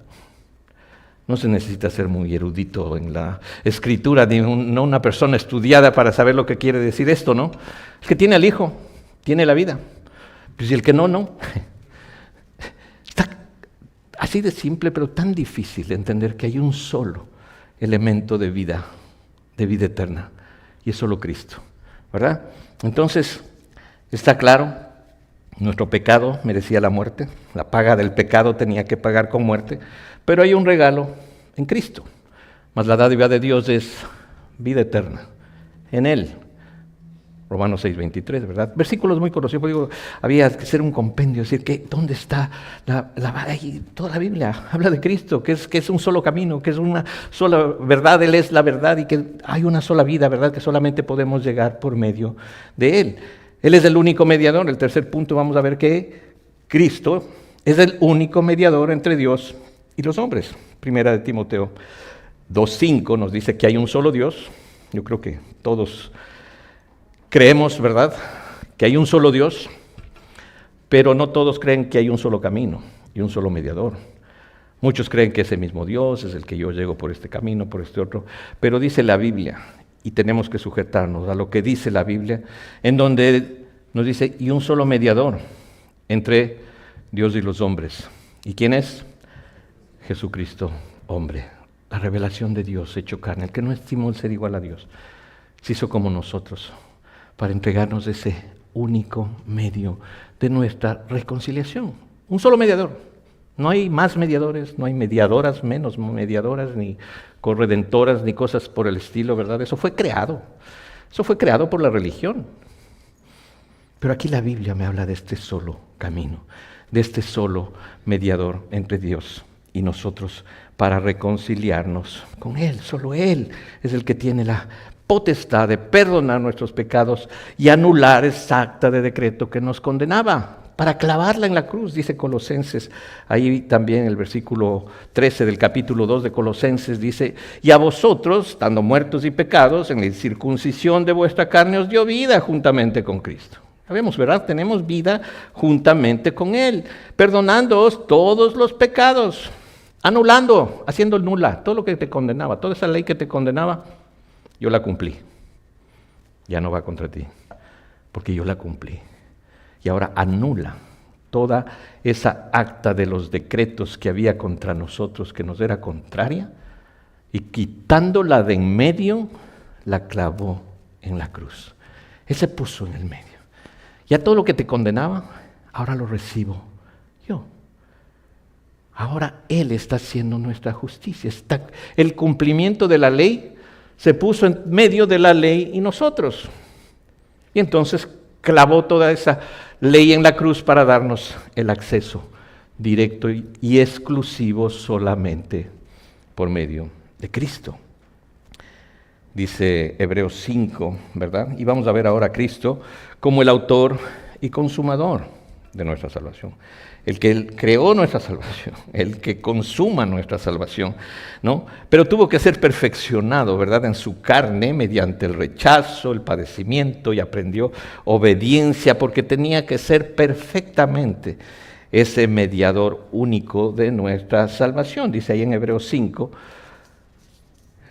No se necesita ser muy erudito en la escritura, ni no una persona estudiada para saber lo que quiere decir esto, ¿no? El que tiene al Hijo tiene la vida. Pues y el que no, no. Está así de simple, pero tan difícil de entender que hay un solo elemento de vida eterna, y es solo Cristo, ¿verdad? Entonces, está claro, nuestro pecado merecía la muerte, la paga del pecado tenía que pagar con muerte, pero hay un regalo en Cristo, mas la dádiva de Dios es vida eterna, en Él. Romanos 6:23, ¿verdad? Versículos muy conocidos, digo, había que hacer un compendio, decir, ¿dónde está toda la Biblia? Habla de Cristo, que es un solo camino, que es una sola verdad, Él es la verdad y que hay una sola vida, ¿verdad? Que solamente podemos llegar por medio de Él. Él es el único mediador. El tercer punto vamos a ver que Cristo es el único mediador entre Dios y los hombres. Primera de Timoteo 2:5 nos dice que hay un solo Dios. Yo creo que todos creemos, ¿verdad?, que hay un solo Dios, pero no todos creen que hay un solo camino y un solo mediador. Muchos creen que ese mismo Dios es el que yo llego por este camino, por este otro, pero dice la Biblia, y tenemos que sujetarnos a lo que dice la Biblia, en donde nos dice, y un solo mediador entre Dios y los hombres. ¿Y quién es? Jesucristo, hombre, la revelación de Dios hecho carne, el que no estimó el ser igual a Dios, se hizo como nosotros, para entregarnos ese único medio de nuestra reconciliación. Un solo mediador. No hay más mediadores, no hay mediadoras, menos mediadoras, ni corredentoras, ni cosas por el estilo, ¿verdad? Eso fue creado. Eso fue creado por la religión. Pero aquí la Biblia me habla de este solo camino, de este solo mediador entre Dios y nosotros para reconciliarnos con Él. Solo Él es el que tiene la potestad de perdonar nuestros pecados y anular esa acta de decreto que nos condenaba, para clavarla en la cruz, dice Colosenses. Ahí también el versículo 13 del capítulo 2 de Colosenses dice, y a vosotros, estando muertos y pecados, en la circuncisión de vuestra carne os dio vida juntamente con Cristo. Sabemos, ¿verdad? Tenemos vida juntamente con Él, perdonándoos todos los pecados, anulando, haciendo nula todo lo que te condenaba, toda esa ley que te condenaba. Yo la cumplí, ya no va contra ti, porque yo la cumplí. Y ahora anula toda esa acta de los decretos que había contra nosotros, que nos era contraria, y quitándola de en medio, la clavó en la cruz. Él se puso en el medio. Ya todo lo que te condenaba, ahora lo recibo yo. Ahora Él está haciendo nuestra justicia. El cumplimiento de la ley se puso en medio de la ley y nosotros. Y entonces clavó toda esa ley en la cruz para darnos el acceso directo y exclusivo solamente por medio de Cristo. Dice Hebreos 5, ¿verdad? Y vamos a ver ahora a Cristo como el autor y consumador de nuestra salvación. El que creó nuestra salvación, el que consuma nuestra salvación, ¿no? Pero tuvo que ser perfeccionado, ¿verdad? En su carne, mediante el rechazo, el padecimiento, y aprendió obediencia, porque tenía que ser perfectamente ese mediador único de nuestra salvación. Dice ahí en Hebreos 5,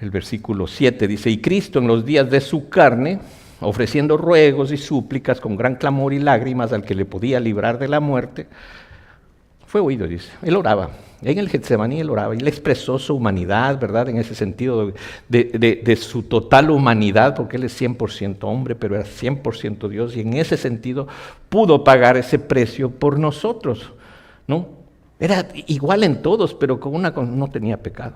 el versículo 7, dice, y Cristo en los días de su carne, ofreciendo ruegos y súplicas con gran clamor y lágrimas al que le podía librar de la muerte, fue oído, dice. Él oraba. En el Getsemaní él oraba y él expresó su humanidad, ¿verdad? En ese sentido de su total humanidad, porque él es 100% hombre, pero era 100% Dios, y en ese sentido pudo pagar ese precio por nosotros, ¿no? Era igual en todos, pero no tenía pecado,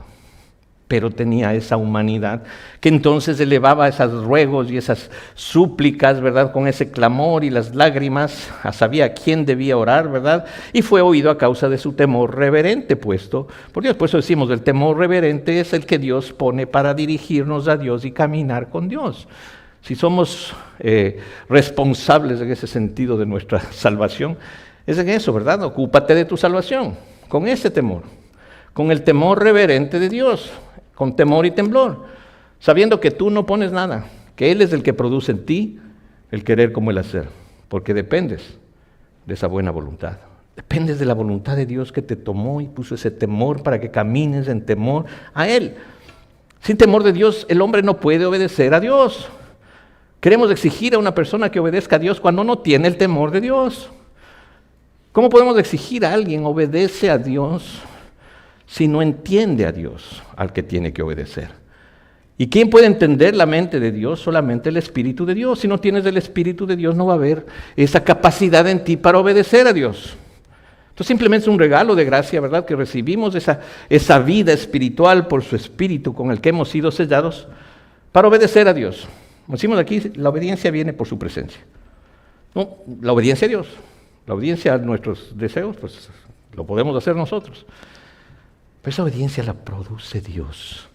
pero tenía esa humanidad que entonces elevaba esos ruegos y esas súplicas, ¿verdad? Con ese clamor y las lágrimas, sabía a quién debía orar, ¿verdad? Y fue oído a causa de su temor reverente puesto por Dios. Por eso decimos, el temor reverente es el que Dios pone para dirigirnos a Dios y caminar con Dios. Si somos responsables en ese sentido de nuestra salvación, es en eso, ¿verdad? Ocúpate de tu salvación, con ese temor, con el temor reverente de Dios, con temor y temblor, sabiendo que tú no pones nada, que Él es el que produce en ti el querer como el hacer, porque dependes de esa buena voluntad. Dependes de la voluntad de Dios que te tomó y puso ese temor para que camines en temor a Él. Sin temor de Dios, el hombre no puede obedecer a Dios. Queremos exigir a una persona que obedezca a Dios cuando no tiene el temor de Dios. ¿Cómo podemos exigir a alguien obedece a Dios si no entiende a Dios al que tiene que obedecer? ¿Y quién puede entender la mente de Dios? Solamente el Espíritu de Dios. Si no tienes el Espíritu de Dios, no va a haber esa capacidad en ti para obedecer a Dios. Entonces simplemente es un regalo de gracia, ¿verdad? Que recibimos esa vida espiritual por su Espíritu con el que hemos sido sellados para obedecer a Dios. Como decimos aquí, la obediencia viene por su presencia. No, la obediencia a Dios, la obediencia a nuestros deseos, pues lo podemos hacer nosotros. Pero esa obediencia la produce Dios,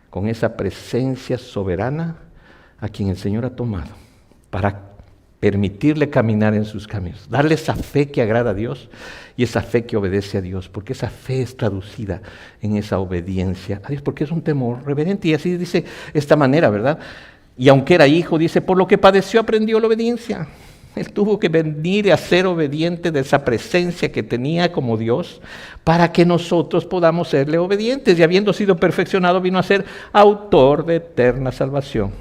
con esa presencia soberana a quien el Señor ha tomado, para permitirle caminar en sus caminos, darle esa fe que agrada a Dios y esa fe que obedece a Dios, porque esa fe es traducida en esa obediencia a Dios, porque es un temor reverente. Y así dice esta manera, ¿verdad? Y aunque era hijo, dice, por lo que padeció aprendió la obediencia. Él tuvo que venir a ser obediente de esa presencia que tenía como Dios para que nosotros podamos serle obedientes. Y habiendo sido perfeccionado, vino a ser autor de eterna salvación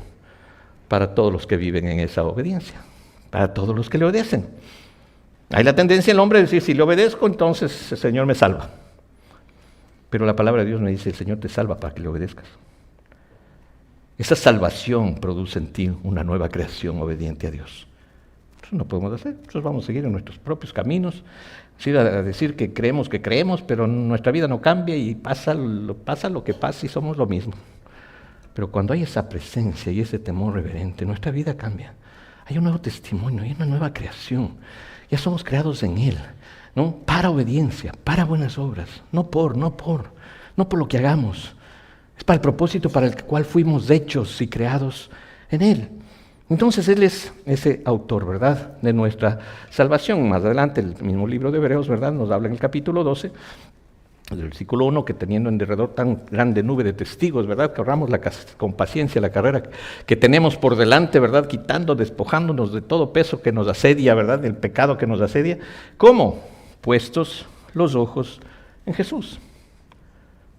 para todos los que viven en esa obediencia, para todos los que le obedecen. Hay la tendencia del hombre de decir, si le obedezco, entonces el Señor me salva. Pero la palabra de Dios me dice, el Señor te salva para que le obedezcas. Esa salvación produce en ti una nueva creación obediente a Dios. Eso no podemos hacer, nosotros vamos a seguir en nuestros propios caminos, a decir que creemos, pero nuestra vida no cambia y pasa lo que pasa y somos lo mismo. Pero cuando hay esa presencia y ese temor reverente, nuestra vida cambia. Hay un nuevo testimonio, hay una nueva creación. Ya somos creados en Él, ¿no? Para obediencia, para buenas obras, no por lo que hagamos. Es para el propósito para el cual fuimos hechos y creados en Él. Entonces Él es ese autor, ¿verdad?, de nuestra salvación. Más adelante, el mismo libro de Hebreos, ¿verdad?, nos habla en el capítulo 12, del versículo 1, que teniendo en derredor tan grande nube de testigos, ¿verdad?, que ahorramos con paciencia la carrera que tenemos por delante, ¿verdad?, despojándonos de todo peso que nos asedia, ¿verdad?, del pecado que nos asedia. ¿Cómo? Puestos los ojos en Jesús.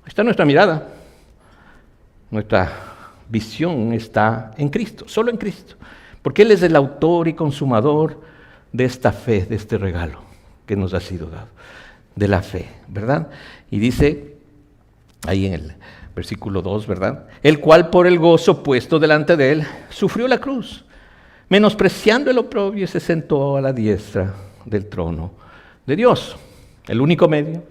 Ahí está nuestra mirada. Nuestra visión está en Cristo, solo en Cristo, porque Él es el autor y consumador de esta fe, de este regalo que nos ha sido dado, de la fe, ¿verdad? Y dice ahí en el versículo 2, ¿verdad? El cual por el gozo puesto delante de Él sufrió la cruz, menospreciando el oprobio, se sentó a la diestra del trono de Dios, el único medio.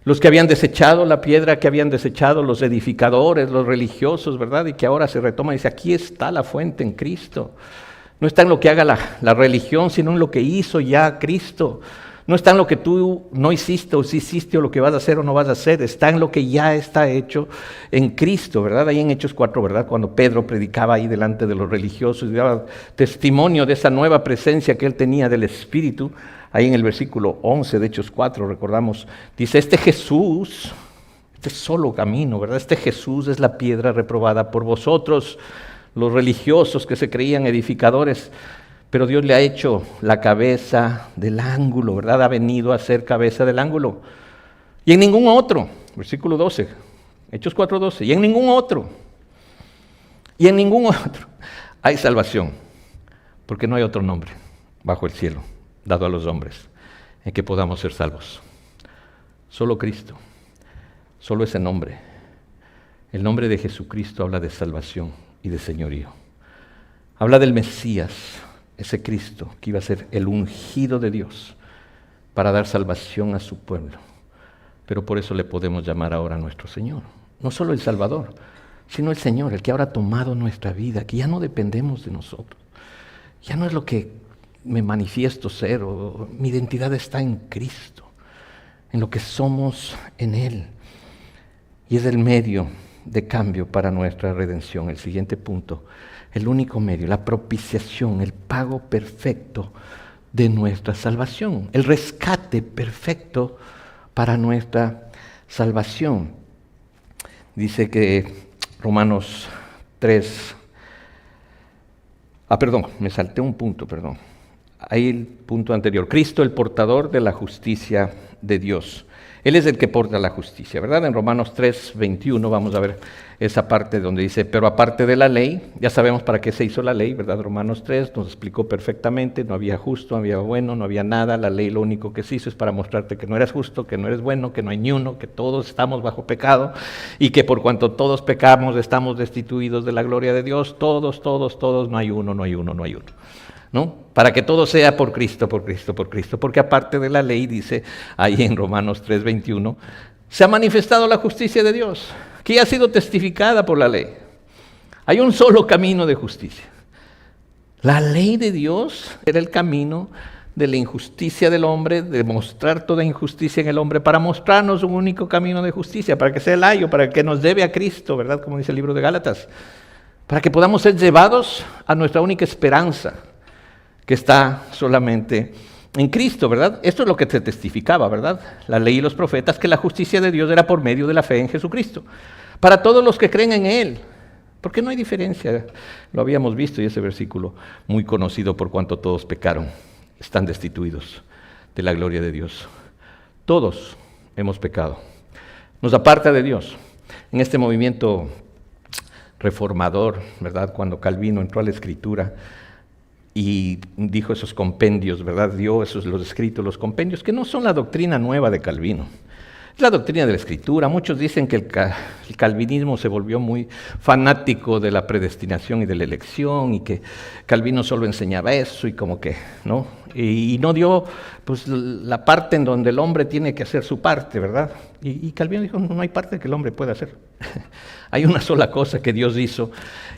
Los que habían desechado la piedra, que habían desechado los edificadores, los religiosos, ¿verdad? Y que ahora se retoma y dice, aquí está la fuente en Cristo. No está en lo que haga la religión, sino en lo que hizo ya Cristo. No está en lo que tú no hiciste o sí hiciste o lo que vas a hacer o no vas a hacer. Está en lo que ya está hecho en Cristo, ¿verdad? Ahí en Hechos 4, ¿verdad? Cuando Pedro predicaba ahí delante de los religiosos y daba testimonio de esa nueva presencia que él tenía del Espíritu. Ahí en el versículo 11 de Hechos 4, recordamos, dice, este Jesús, este solo camino, ¿verdad? Este Jesús es la piedra reprobada por vosotros, los religiosos que se creían edificadores, pero Dios le ha hecho la cabeza del ángulo, ¿verdad? Ha venido a ser cabeza del ángulo. Y en ningún otro, versículo 12, Hechos 4, 12, y en ningún otro hay salvación, porque no hay otro nombre bajo el cielo dado a los hombres en que podamos ser salvos. Solo Cristo, solo ese nombre. El nombre de Jesucristo habla de salvación y de señorío. Habla del Mesías, ese Cristo que iba a ser el ungido de Dios para dar salvación a su pueblo. Pero por eso le podemos llamar ahora nuestro Señor. No solo el Salvador, sino el Señor, el que ahora ha tomado nuestra vida, que ya no dependemos de nosotros. Ya no es lo que me manifiesto ser, o mi identidad está en Cristo, en lo que somos en Él. Y es el medio de cambio para nuestra redención. El siguiente punto, el único medio, la propiciación, el pago perfecto de nuestra salvación, el rescate perfecto para nuestra salvación. Dice que Romanos 3, me salté un punto, Ahí el punto anterior, Cristo el portador de la justicia de Dios. Él es el que porta la justicia, ¿verdad? En Romanos 3, 21 vamos a ver esa parte donde dice, pero aparte de la ley, ya sabemos para qué se hizo la ley, ¿verdad? Romanos 3 nos explicó perfectamente, no había justo, no había bueno, no había nada, la ley lo único que se hizo es para mostrarte que no eres justo, que no eres bueno, que no hay ni uno, que todos estamos bajo pecado y que por cuanto todos pecamos estamos destituidos de la gloria de Dios, todos, no hay uno, ¿no? Para que todo sea por Cristo, porque aparte de la ley, dice ahí en Romanos 3:21, se ha manifestado la justicia de Dios, que ya ha sido testificada por la ley. Hay un solo camino de justicia. La ley de Dios era el camino de la injusticia del hombre, de mostrar toda injusticia en el hombre, para mostrarnos un único camino de justicia, para que sea el ayo, para que nos debe a Cristo, ¿verdad? Como dice el libro de Gálatas, para que podamos ser llevados a nuestra única esperanza, que está solamente en Cristo, ¿verdad? Esto es lo que se testificaba, ¿verdad? La ley y los profetas, que la justicia de Dios era por medio de la fe en Jesucristo, para todos los que creen en Él, porque no hay diferencia. Lo habíamos visto y ese versículo muy conocido, por cuanto todos pecaron, están destituidos de la gloria de Dios. Todos hemos pecado, nos aparta de Dios. En este movimiento reformador, ¿verdad? Cuando Calvino entró a la Escritura y dijo esos compendios, ¿verdad? Dio esos los escritos, los compendios, que no son la doctrina nueva de Calvino. Es la doctrina de la Escritura. Muchos dicen que el calvinismo se volvió muy fanático de la predestinación y de la elección, y que Calvino solo enseñaba eso, y como que, ¿no? Y no dio, pues, la parte en donde el hombre tiene que hacer su parte, ¿verdad? Y Calvino dijo, no hay parte que el hombre pueda hacer. Hay una sola cosa que Dios hizo,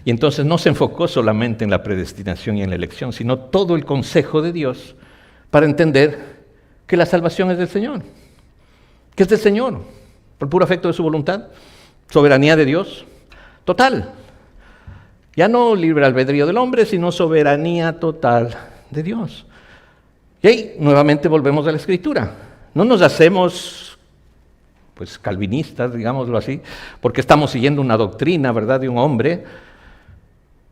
y entonces no se enfocó solamente en la predestinación y en la elección, sino todo el consejo de Dios para entender que la salvación es del Señor, que es del Señor, por puro afecto de su voluntad, soberanía de Dios, total. Ya no libre albedrío del hombre, sino soberanía total de Dios. Y ahí nuevamente volvemos a la Escritura. No nos hacemos, pues, calvinistas, digámoslo así, porque estamos siguiendo una doctrina, ¿verdad?, de un hombre.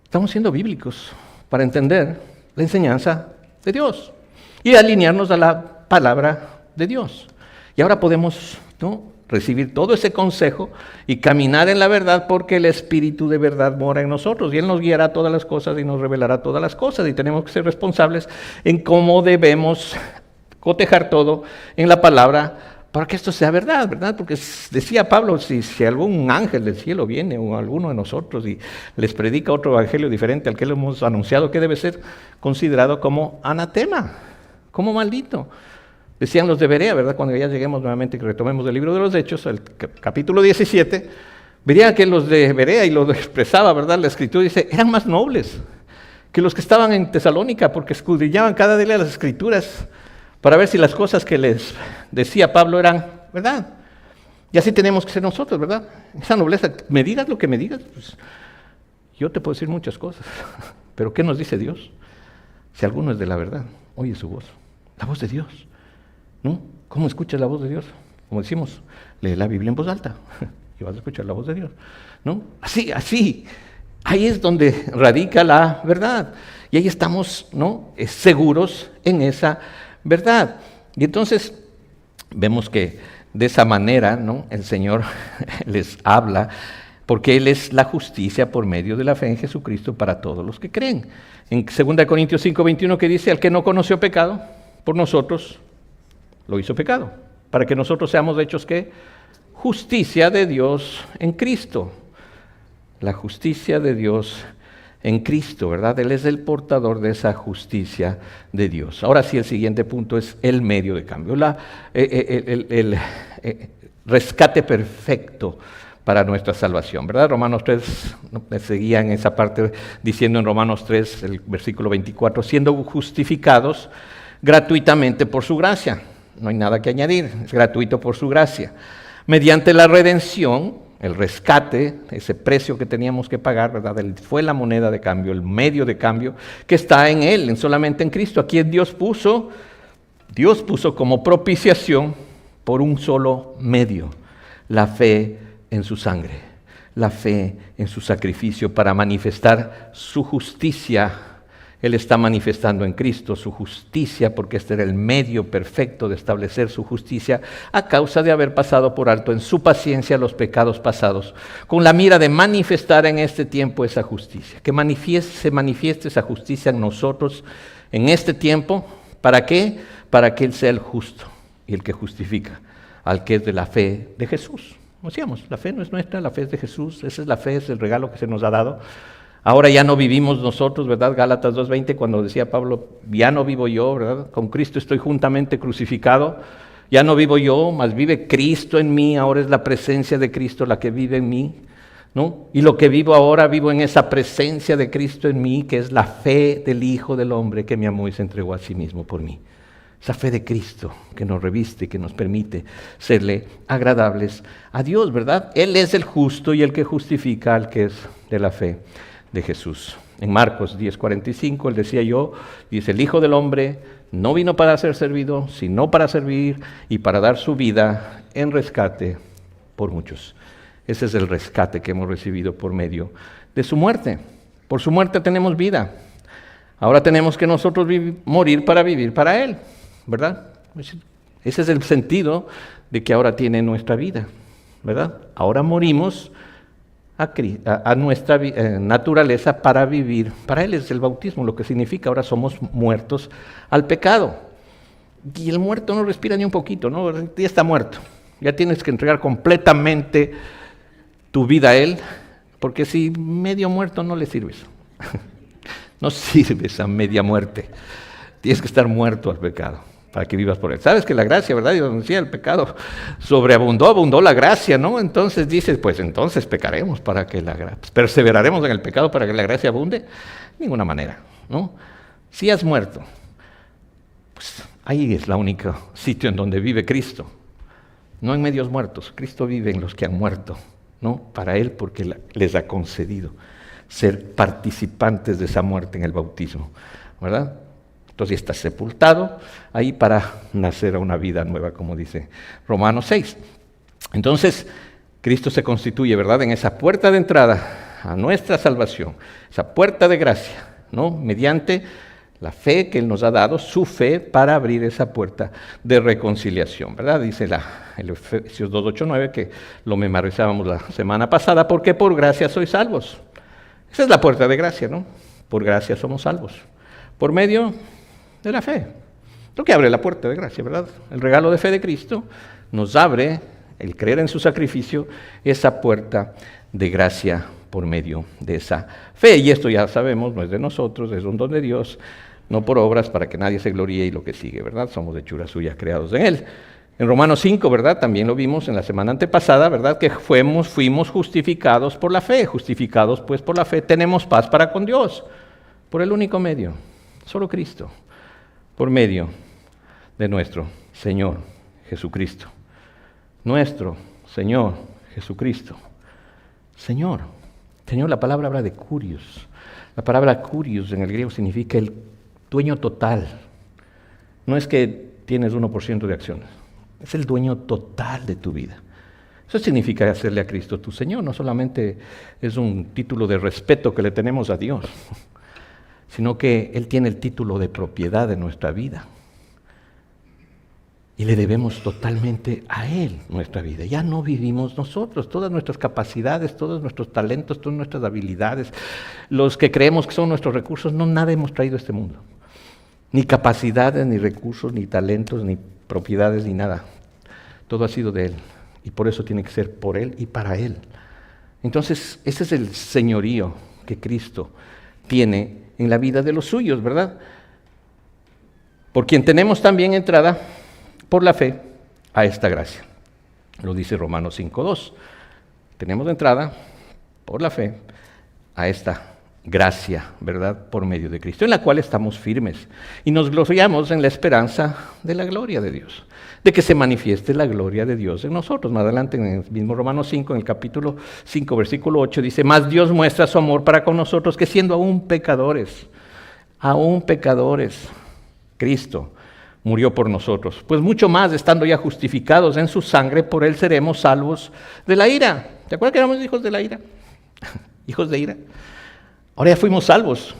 Estamos siendo bíblicos para entender la enseñanza de Dios y alinearnos a la palabra de Dios. Y ahora podemos, ¿no?, recibir todo ese consejo y caminar en la verdad, porque el Espíritu de verdad mora en nosotros y Él nos guiará a todas las cosas y nos revelará todas las cosas, y tenemos que ser responsables en cómo debemos cotejar todo en la palabra para que esto sea verdad, ¿verdad? Porque decía Pablo, si algún ángel del cielo viene o alguno de nosotros y les predica otro evangelio diferente al que le hemos anunciado, que debe ser considerado como anatema, como maldito. Decían los de Berea, ¿verdad? Cuando ya lleguemos nuevamente, que retomemos el libro de los Hechos, el capítulo 17, vería que los de Berea, y lo expresaba, ¿verdad?, la Escritura dice, eran más nobles que los que estaban en Tesalónica, porque escudriñaban cada día las Escrituras para ver si las cosas que les decía Pablo eran verdad. Y así tenemos que ser nosotros, ¿verdad? Esa nobleza, me digas lo que me digas, pues yo te puedo decir muchas cosas, pero ¿qué nos dice Dios? Si alguno es de la verdad, oye su voz, la voz de Dios, ¿no? ¿Cómo escuchas la voz de Dios? Como decimos, lee la Biblia en voz alta y vas a escuchar la voz de Dios, ¿no? Así, ahí es donde radica la verdad, y ahí estamos, ¿no?, seguros en esa verdad. Y entonces vemos que de esa manera, ¿no?, el Señor les habla, porque Él es la justicia por medio de la fe en Jesucristo para todos los que creen. En 2 Corintios 5:21, que dice, al que no conoció pecado, por nosotros lo hizo pecado, para que nosotros seamos hechos, ¿qué? Justicia de Dios en Cristo. La justicia de Dios en Cristo, ¿verdad? Él es el portador de esa justicia de Dios. Ahora sí, el siguiente punto es el medio de cambio, el rescate perfecto para nuestra salvación, ¿verdad? Romanos 3, seguía en esa parte diciendo en Romanos 3, el versículo 24, siendo justificados gratuitamente por su gracia. No hay nada que añadir, es gratuito por su gracia. Mediante la redención, el rescate, ese precio que teníamos que pagar, ¿verdad? Fue la moneda de cambio, el medio de cambio que está en Él, solamente en Cristo. Aquí Dios puso como propiciación por un solo medio, la fe en su sangre, la fe en su sacrificio para manifestar su justicia. Él está manifestando en Cristo su justicia porque este era el medio perfecto de establecer su justicia a causa de haber pasado por alto en su paciencia los pecados pasados, con la mira de manifestar en este tiempo esa justicia, que se manifieste esa justicia en nosotros en este tiempo. ¿Para qué? Para que Él sea el justo y el que justifica al que es de la fe de Jesús. Como decíamos, la fe no es nuestra, la fe es de Jesús, esa es la fe, es el regalo que se nos ha dado. Ahora ya no vivimos nosotros, ¿verdad? Gálatas 2:20, cuando decía Pablo, ya no vivo yo, ¿verdad? Con Cristo estoy juntamente crucificado. Ya no vivo yo, mas vive Cristo en mí. Ahora es la presencia de Cristo la que vive en mí, ¿no? Y lo que vivo ahora, vivo en esa presencia de Cristo en mí, que es la fe del Hijo del Hombre que me amó y se entregó a sí mismo por mí. Esa fe de Cristo que nos reviste, que nos permite serle agradables a Dios, ¿verdad? Él es el justo y el que justifica al que es de la fe de Jesús. En Marcos 10:45, Él decía dice, el Hijo del Hombre no vino para ser servido, sino para servir y para dar su vida en rescate por muchos. Ese es el rescate que hemos recibido por medio de su muerte. Por su muerte tenemos vida. Ahora tenemos que nosotros morir para vivir para Él, ¿verdad? Ese es el sentido de que ahora tiene nuestra vida, ¿verdad? Ahora morimos a nuestra naturaleza para vivir. Para Él es el bautismo, lo que significa ahora somos muertos al pecado. Y el muerto no respira ni un poquito, ¿no? Ya está muerto. Ya tienes que entregar completamente tu vida a Él, porque si medio muerto no le sirves. No sirves a media muerte. Tienes que estar muerto al pecado para que vivas por Él. Sabes que la gracia, ¿verdad? Yo decía, el pecado abundó la gracia, ¿no? Entonces dices, pues entonces pecaremos para que perseveraremos en el pecado para que la gracia abunde. De ninguna manera, ¿no? Si has muerto, pues ahí es el único sitio en donde vive Cristo. No en medios muertos. Cristo vive en los que han muerto, ¿no? Para Él, porque les ha concedido ser participantes de esa muerte en el bautismo, ¿verdad? Entonces estás sepultado ahí para nacer a una vida nueva, como dice Romanos 6. Entonces, Cristo se constituye, ¿verdad?, en esa puerta de entrada a nuestra salvación, esa puerta de gracia, ¿no? Mediante la fe que Él nos ha dado, su fe para abrir esa puerta de reconciliación, ¿verdad? Dice el Efesios 2:8-9, que lo memorizábamos la semana pasada, porque por gracia sois salvos. Esa es la puerta de gracia, ¿no? Por gracia somos salvos. Por medio de la fe. Lo que abre la puerta de gracia, ¿verdad? El regalo de fe de Cristo nos abre, el creer en su sacrificio, esa puerta de gracia por medio de esa fe. Y esto ya sabemos, no es de nosotros, es un don de Dios, no por obras para que nadie se gloríe y lo que sigue, ¿verdad? Somos hechura suya, creados en Él. En Romanos 5, ¿verdad? También lo vimos en la semana antepasada, ¿verdad? Que fuimos justificados por la fe. Justificados pues por la fe, tenemos paz para con Dios. Por el único medio, solo Cristo. Por medio de nuestro Señor Jesucristo. Nuestro Señor Jesucristo. Señor, la palabra habla de kurios. La palabra kurios en el griego significa el dueño total. No es que tienes 1% de acciones. Es el dueño total de tu vida. Eso significa hacerle a Cristo tu Señor. No solamente es un título de respeto que le tenemos a Dios, sino que Él tiene el título de propiedad de nuestra vida. Y le debemos totalmente a Él nuestra vida. Ya no vivimos nosotros, todas nuestras capacidades, todos nuestros talentos, todas nuestras habilidades, los que creemos que son nuestros recursos, nada hemos traído a este mundo. Ni capacidades, ni recursos, ni talentos, ni propiedades, ni nada. Todo ha sido de Él. Y por eso tiene que ser por Él y para Él. Entonces, ese es el señorío que Cristo tiene en la vida de los suyos, ¿verdad? Por quien tenemos también entrada por la fe a esta gracia. Lo dice Romanos 5:2. Tenemos entrada por la fe a esta gracia, ¿verdad? Por medio de Cristo, en la cual estamos firmes y nos gloriamos en la esperanza de la gloria de Dios, de que se manifieste la gloria de Dios en nosotros. Más adelante en el mismo Romanos 5, en el capítulo 5, versículo 8, dice: mas Dios muestra su amor para con nosotros, que siendo aún pecadores, Cristo murió por nosotros. Pues mucho más, estando ya justificados en su sangre, por Él seremos salvos de la ira. ¿Te acuerdas que éramos hijos de la ira? Hijos de ira. Ahora ya fuimos salvos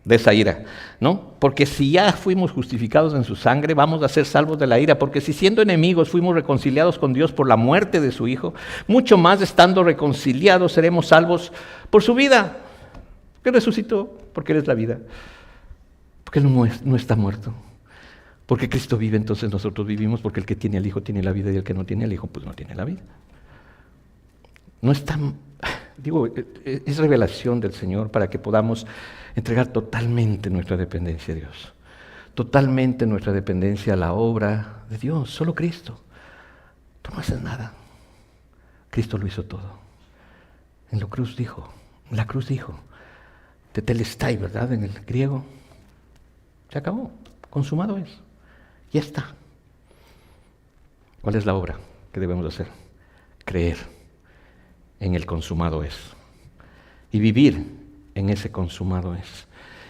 de esa ira, ¿no? Porque si ya fuimos justificados en su sangre, vamos a ser salvos de la ira. Porque si siendo enemigos fuimos reconciliados con Dios por la muerte de su Hijo, mucho más estando reconciliados seremos salvos por su vida. Que resucitó, porque Él es la vida. Porque Él no está muerto. Porque Cristo vive, entonces nosotros vivimos, porque el que tiene al Hijo tiene la vida y el que no tiene al Hijo, pues no tiene la vida. No es tan... Digo, es revelación del Señor para que podamos entregar totalmente nuestra dependencia a Dios. Totalmente nuestra dependencia a la obra de Dios. Solo Cristo. Tú no haces nada. Cristo lo hizo todo. En la cruz dijo, tetelestai, ¿verdad? En el griego. Se acabó. Consumado es. Ya está. ¿Cuál es la obra que debemos hacer? Creer en el consumado es. Y vivir en ese consumado es.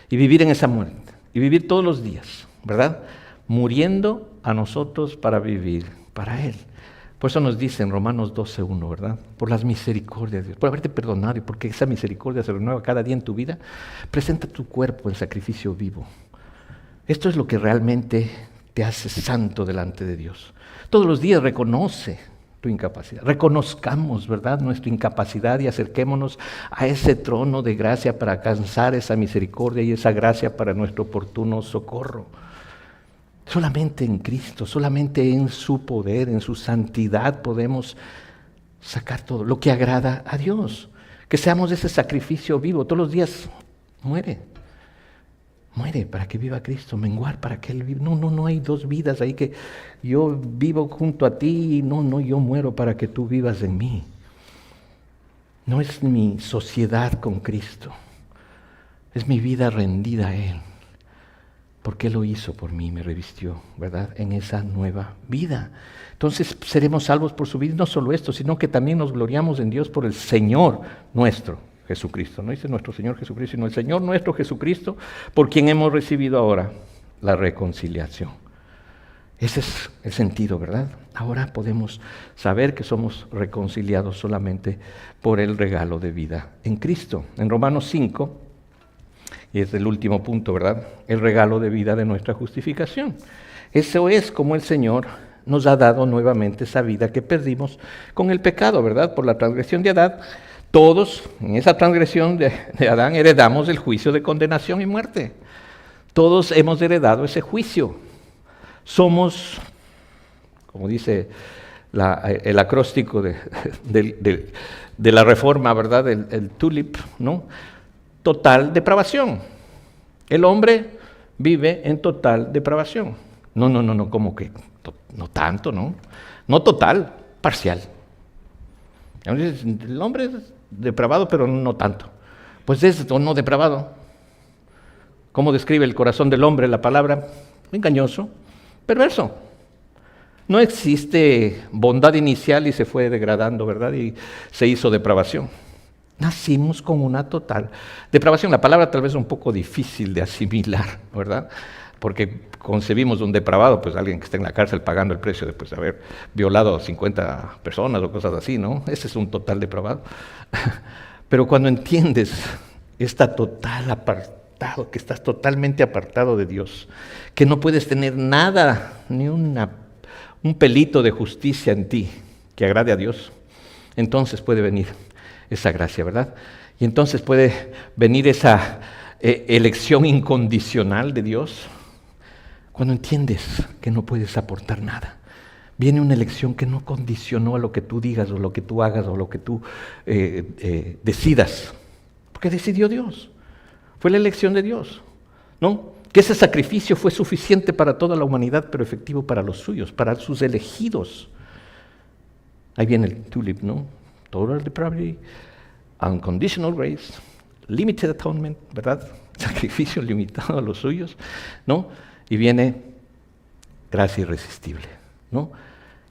Y vivir en esa muerte. Y vivir todos los días, ¿verdad? Muriendo a nosotros para vivir para Él. Por eso nos dice en Romanos 12:1, ¿verdad? Por las misericordias de Dios, por haberte perdonado y porque esa misericordia se renueva cada día en tu vida, presenta tu cuerpo en sacrificio vivo. Esto es lo que realmente te hace santo delante de Dios. Todos los días reconoce tu incapacidad. Reconozcamos, ¿verdad?, nuestra incapacidad y acerquémonos a ese trono de gracia para alcanzar esa misericordia y esa gracia para nuestro oportuno socorro. Solamente en Cristo, solamente en su poder, en su santidad podemos sacar todo lo que agrada a Dios. Que seamos ese sacrificio vivo. Todos los días muere para que viva Cristo, menguar para que Él viva. No hay dos vidas ahí, que yo vivo junto a ti y no, yo muero para que tú vivas en mí. No es mi sociedad con Cristo, es mi vida rendida a Él, porque Él lo hizo por mí, me revistió, ¿verdad?, en esa nueva vida. Entonces seremos salvos por su vida, y no solo esto, sino que también nos gloriamos en Dios por el Señor nuestro Jesucristo. No dice nuestro Señor Jesucristo, sino el Señor nuestro Jesucristo, por quien hemos recibido ahora la reconciliación. Ese es el sentido, ¿verdad? Ahora podemos saber que somos reconciliados solamente por el regalo de vida en Cristo. En Romanos 5, y es el último punto, ¿verdad?, el regalo de vida de nuestra justificación. Eso es como el Señor nos ha dado nuevamente esa vida que perdimos con el pecado, ¿verdad?, por la transgresión de Adán. Todos, en esa transgresión de Adán, heredamos el juicio de condenación y muerte. Todos hemos heredado ese juicio. Somos, como dice el acróstico de la Reforma, ¿verdad?, el TULIP, ¿no?, total depravación. El hombre vive en total depravación. No, ¿cómo que? No tanto, ¿no? No total, parcial. El hombre es depravado, pero no tanto. Pues es o no depravado. ¿Cómo describe el corazón del hombre la palabra? Engañoso, perverso. No existe bondad inicial y se fue degradando, ¿verdad?, y se hizo depravación. Nacimos con una total depravación. La palabra tal vez es un poco difícil de asimilar, ¿verdad?, porque concebimos un depravado, pues alguien que está en la cárcel pagando el precio de haber violado a 50 personas o cosas así, ¿no? Ese es un total depravado. Pero cuando entiendes está total apartado, que estás totalmente apartado de Dios, que no puedes tener nada, ni un pelito de justicia en ti que agrade a Dios, entonces puede venir esa gracia, ¿verdad? Y entonces puede venir esa elección incondicional de Dios. Cuando entiendes que no puedes aportar nada, Viene una elección que no condicionó a lo que tú digas o lo que tú hagas o lo que tú decidas, porque decidió Dios. Fue la elección de Dios, ¿no? Que ese sacrificio fue suficiente para toda la humanidad, pero efectivo para los suyos, para sus elegidos. Ahí viene el tulip, ¿no? Total depravity, unconditional grace, limited atonement, ¿verdad? Sacrificio limitado a los suyos, ¿no? Y viene gracia irresistible, ¿no?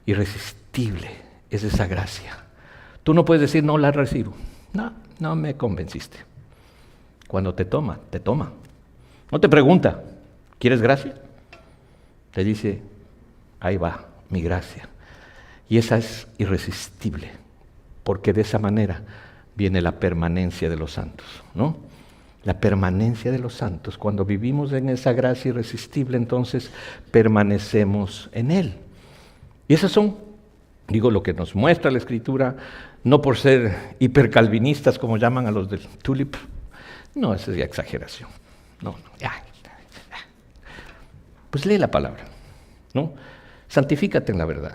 Irresistible es esa gracia. Tú no puedes decir, no la recibo. No me convenciste. Cuando te toma, te toma. No te pregunta, ¿quieres gracia? Te dice, ahí va mi gracia. Y esa es irresistible, porque de esa manera viene la permanencia de los santos, ¿no? La permanencia de los santos. Cuando vivimos en esa gracia irresistible, entonces permanecemos en Él. Y esas son, digo, lo que nos muestra la Escritura, no por ser hipercalvinistas como llaman a los del tulip. No, esa es ya exageración. No. Pues lee la palabra, ¿no? Santifícate en la verdad,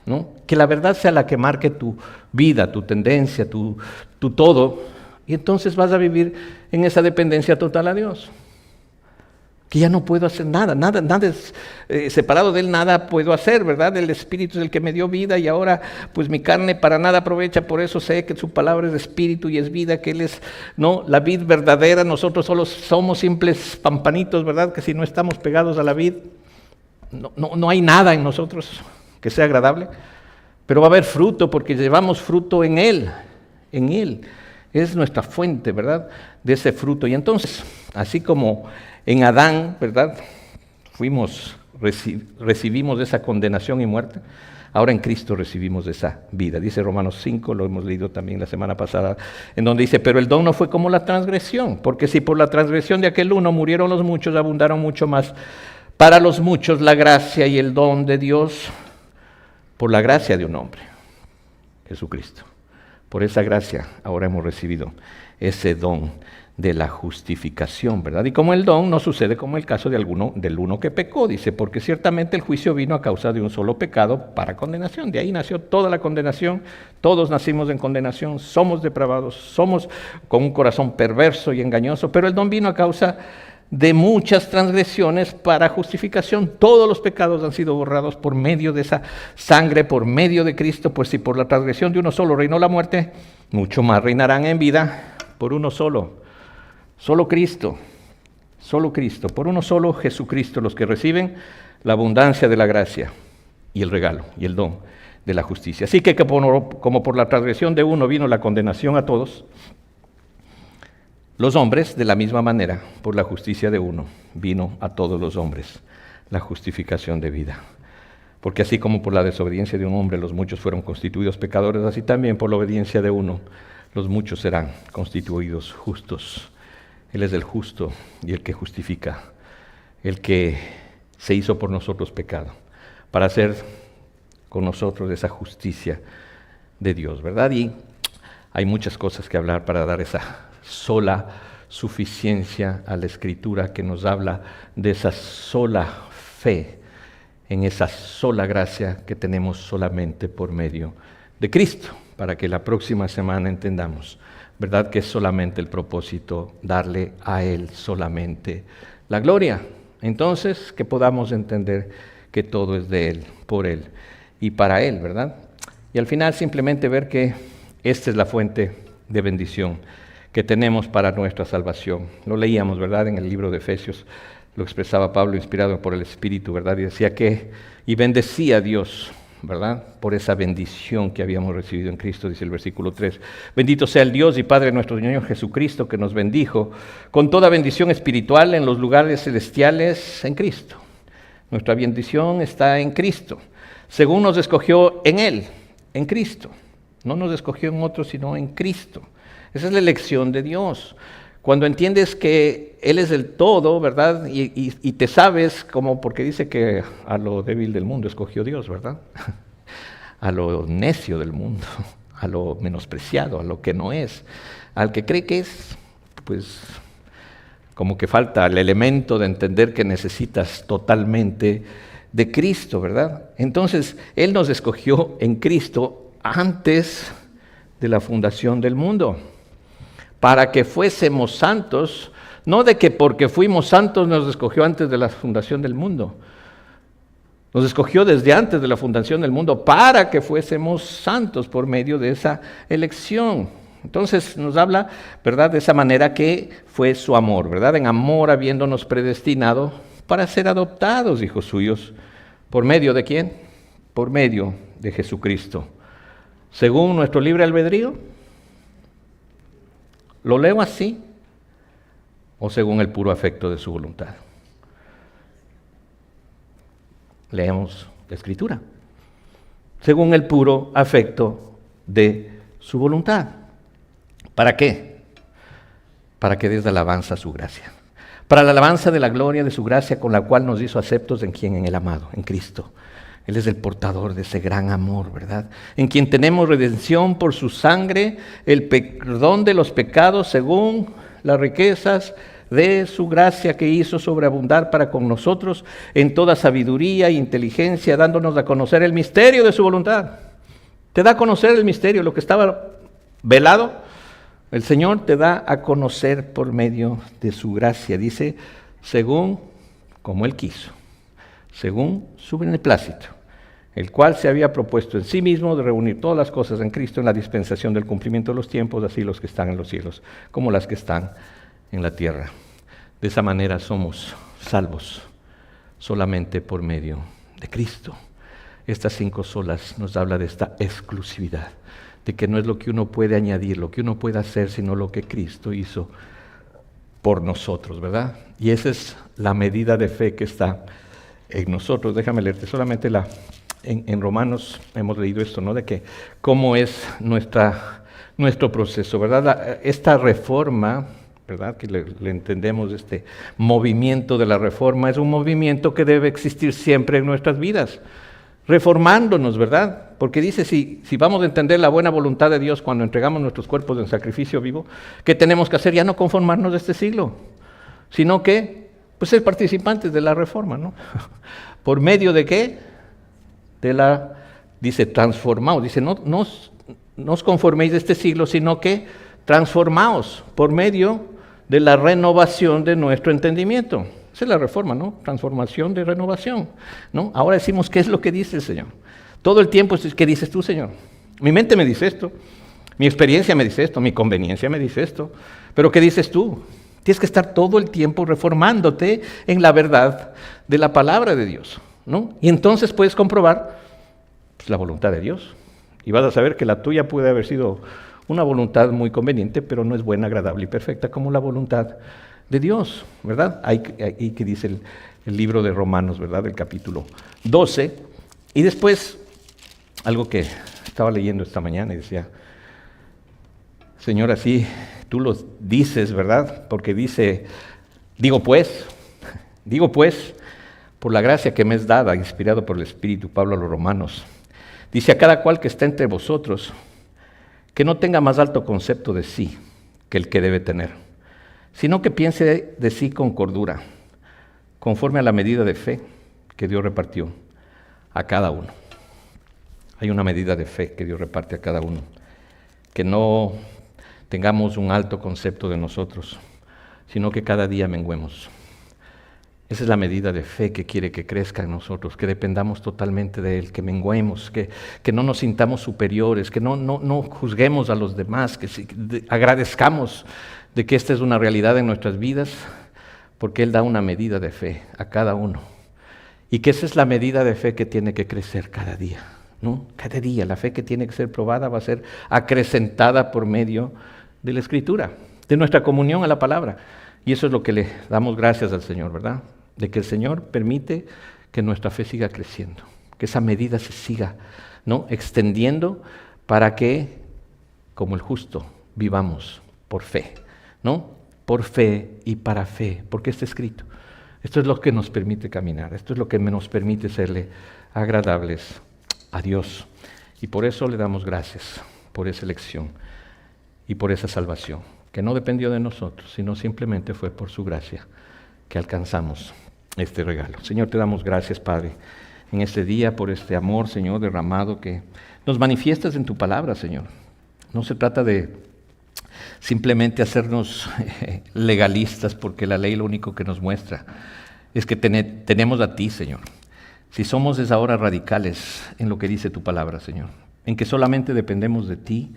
¿no? Que la verdad sea la que marque tu vida, tu tendencia, tu todo, y entonces vas a vivir en esa dependencia total a Dios. Que ya no puedo hacer nada es separado de Él, nada puedo hacer, ¿verdad? El Espíritu es el que me dio vida y ahora pues mi carne para nada aprovecha, por eso sé que su palabra es espíritu y es vida, que Él es, ¿no?, la vid verdadera, nosotros solo somos simples pampanitos, ¿verdad? Que si no estamos pegados a la vid, no hay nada en nosotros que sea agradable, pero va a haber fruto porque llevamos fruto en Él, es nuestra fuente, ¿verdad?, de ese fruto. Y entonces, así como en Adán, ¿verdad?, recibimos esa condenación y muerte, ahora en Cristo recibimos esa vida. Dice Romanos 5, lo hemos leído también la semana pasada, en donde dice, pero el don no fue como la transgresión, porque si por la transgresión de aquel uno murieron los muchos, abundaron mucho más para los muchos la gracia y el don de Dios por la gracia de un hombre, Jesucristo. Por esa gracia ahora hemos recibido ese don de la justificación, ¿verdad? Y como el don no sucede como el caso del uno que pecó, dice, porque ciertamente el juicio vino a causa de un solo pecado para condenación. De ahí nació toda la condenación, todos nacimos en condenación, somos depravados, somos con un corazón perverso y engañoso, pero el don vino a causa de muchas transgresiones para justificación. Todos los pecados han sido borrados por medio de esa sangre, por medio de Cristo, pues si por la transgresión de uno solo reinó la muerte, mucho más reinarán en vida por uno solo. Solo Cristo, por uno solo Jesucristo, los que reciben la abundancia de la gracia y el regalo y el don de la justicia. Así que como por la transgresión de uno vino la condenación a todos, los hombres, de la misma manera, por la justicia de uno, vino a todos los hombres la justificación de vida. Porque así como por la desobediencia de un hombre los muchos fueron constituidos pecadores, así también por la obediencia de uno los muchos serán constituidos justos. Él es el justo y el que justifica, el que se hizo por nosotros pecado, para hacer con nosotros esa justicia de Dios, ¿verdad? Y hay muchas cosas que hablar para dar esa sola suficiencia a la Escritura que nos habla de esa sola fe, en esa sola gracia que tenemos solamente por medio de Cristo, para que la próxima semana entendamos, ¿verdad?, que es solamente el propósito darle a Él solamente la gloria. Entonces, que podamos entender que todo es de Él, por Él y para Él, ¿verdad? Y al final simplemente ver que esta es la fuente de bendición que tenemos para nuestra salvación. Lo leíamos, ¿verdad?, en el libro de Efesios, lo expresaba Pablo inspirado por el Espíritu, ¿verdad? Y decía y bendecía a Dios, ¿verdad?, por esa bendición que habíamos recibido en Cristo, dice el versículo 3. Bendito sea el Dios y Padre de nuestro Señor Jesucristo, que nos bendijo con toda bendición espiritual en los lugares celestiales en Cristo. Nuestra bendición está en Cristo, según nos escogió en Él, en Cristo. No nos escogió en otro, sino en Cristo. Esa es la elección de Dios. Cuando entiendes que Él es el todo, ¿verdad? Y te sabes, como porque dice que a lo débil del mundo escogió Dios, ¿verdad? A lo necio del mundo, a lo menospreciado, a lo que no es, al que cree que es, pues como que falta el elemento de entender que necesitas totalmente de Cristo, ¿verdad? Entonces, Él nos escogió en Cristo antes de la fundación del mundo, para que fuésemos santos, no de que porque fuimos santos nos escogió antes de la fundación del mundo. Nos escogió desde antes de la fundación del mundo para que fuésemos santos por medio de esa elección. Entonces nos habla, ¿verdad?, de esa manera que fue su amor, ¿verdad? En amor habiéndonos predestinado para ser adoptados hijos suyos. ¿Por medio de quién? Por medio de Jesucristo. Según nuestro libre albedrío. ¿Lo leo así? ¿O según el puro afecto de su voluntad? Leemos la Escritura. Según el puro afecto de su voluntad. ¿Para qué? Para que des alabanza a su gracia. Para la alabanza de la gloria de su gracia con la cual nos hizo aceptos en quien, en el amado, en Cristo. Él es el portador de ese gran amor, ¿verdad? En quien tenemos redención por su sangre, el perdón de los pecados según las riquezas de su gracia que hizo sobreabundar para con nosotros en toda sabiduría e inteligencia, dándonos a conocer el misterio de su voluntad. Te da a conocer el misterio, lo que estaba velado, el Señor te da a conocer por medio de su gracia. Dice, según como Él quiso, según su beneplácito, el cual se había propuesto en sí mismo de reunir todas las cosas en Cristo en la dispensación del cumplimiento de los tiempos, así los que están en los cielos como las que están en la tierra. De esa manera somos salvos solamente por medio de Cristo. Estas 5 solas nos habla de esta exclusividad, de que no es lo que uno puede añadir, lo que uno puede hacer, sino lo que Cristo hizo por nosotros, ¿verdad? Y esa es la medida de fe que está en nosotros. Déjame leerte solamente en Romanos hemos leído esto, ¿no? De que cómo es nuestro proceso, ¿verdad? Esta reforma, ¿verdad? Que le entendemos, este movimiento de la reforma es un movimiento que debe existir siempre en nuestras vidas, reformándonos, ¿verdad? Porque dice, si vamos a entender la buena voluntad de Dios cuando entregamos nuestros cuerpos en sacrificio vivo, ¿qué tenemos que hacer? Ya no conformarnos de este siglo, sino que, pues, ser participantes de la reforma, ¿no? ¿Por medio de qué? Dice, transformaos, dice, no os conforméis de este siglo, sino que transformaos por medio de la renovación de nuestro entendimiento. Esa es la reforma, ¿no? Transformación de renovación, ¿no? Ahora decimos, ¿qué es lo que dice el Señor? Todo el tiempo es, ¿qué dices tú, Señor? Mi mente me dice esto, mi experiencia me dice esto, mi conveniencia me dice esto, pero ¿qué dices tú? Tienes que estar todo el tiempo reformándote en la verdad de la palabra de Dios, ¿no? Y entonces puedes comprobar, pues, la voluntad de Dios, y vas a saber que la tuya puede haber sido una voluntad muy conveniente, pero no es buena, agradable y perfecta como la voluntad de Dios, ¿verdad? Ahí que dice el libro de Romanos, ¿verdad? El capítulo 12. Y después, algo que estaba leyendo esta mañana y decía, Señor, así tú lo dices, ¿verdad? Porque dice, digo pues, por la gracia que me es dada, inspirado por el Espíritu, Pablo a los Romanos, dice, a cada cual que está entre vosotros, que no tenga más alto concepto de sí que el que debe tener, sino que piense de sí con cordura, conforme a la medida de fe que Dios repartió a cada uno. Hay una medida de fe que Dios reparte a cada uno. Que no tengamos un alto concepto de nosotros, sino que cada día menguemos. Esa es la medida de fe que quiere que crezca en nosotros, que dependamos totalmente de Él, que menguemos, que no nos sintamos superiores, que no juzguemos a los demás, que agradezcamos de que esta es una realidad en nuestras vidas, porque Él da una medida de fe a cada uno. Y que esa es la medida de fe que tiene que crecer cada día, ¿no? Cada día la fe que tiene que ser probada va a ser acrecentada por medio de la Escritura, de nuestra comunión a la palabra. Y eso es lo que le damos gracias al Señor, ¿verdad? De que el Señor permite que nuestra fe siga creciendo, que esa medida se siga, ¿no?, extendiendo para que, como el justo, vivamos por fe, ¿no? Por fe y para fe, porque está escrito. Esto es lo que nos permite caminar, esto es lo que nos permite serle agradables a Dios. Y por eso le damos gracias, por esa elección y por esa salvación, que no dependió de nosotros, sino simplemente fue por su gracia que alcanzamos este regalo. Señor, te damos gracias, Padre. en este día, por este amor, Señor, derramado que nos manifiestas en tu palabra, Señor. No se trata de simplemente hacernos legalistas, porque la ley lo único que nos muestra es que tenemos a ti, Señor. Si somos desde ahora radicales en lo que dice tu palabra, Señor, en que solamente dependemos de ti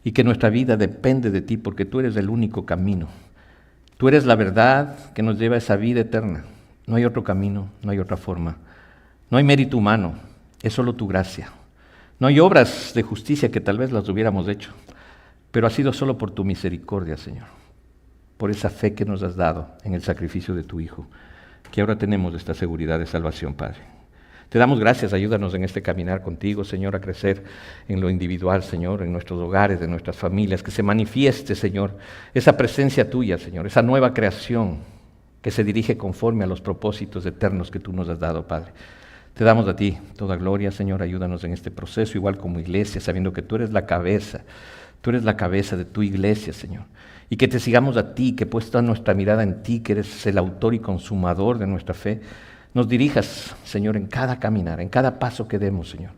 y que nuestra vida depende de ti, porque tú eres el único camino. Tú eres la verdad que nos lleva a esa vida eterna. No hay otro camino, no hay otra forma. No hay mérito humano, es solo tu gracia. No hay obras de justicia que tal vez las hubiéramos hecho, pero ha sido solo por tu misericordia, Señor, por esa fe que nos has dado en el sacrificio de tu Hijo, que ahora tenemos esta seguridad de salvación, Padre. Te damos gracias, ayúdanos en este caminar contigo, Señor, a crecer en lo individual, Señor, en nuestros hogares, en nuestras familias, que se manifieste, Señor, esa presencia tuya, Señor, esa nueva creación que se dirige conforme a los propósitos eternos que tú nos has dado, Padre. Te damos a ti toda gloria, Señor, ayúdanos en este proceso, igual como iglesia, sabiendo que tú eres la cabeza de tu iglesia, Señor. Y que te sigamos a ti, que puesta nuestra mirada en ti, que eres el autor y consumador de nuestra fe, nos dirijas, Señor, en cada caminar, en cada paso que demos, Señor.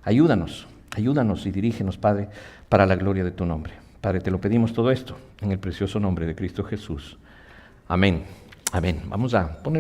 Ayúdanos y dirígenos, Padre, para la gloria de tu nombre. Padre, te lo pedimos todo esto en el precioso nombre de Cristo Jesús. Amén. Amén. Vamos a poner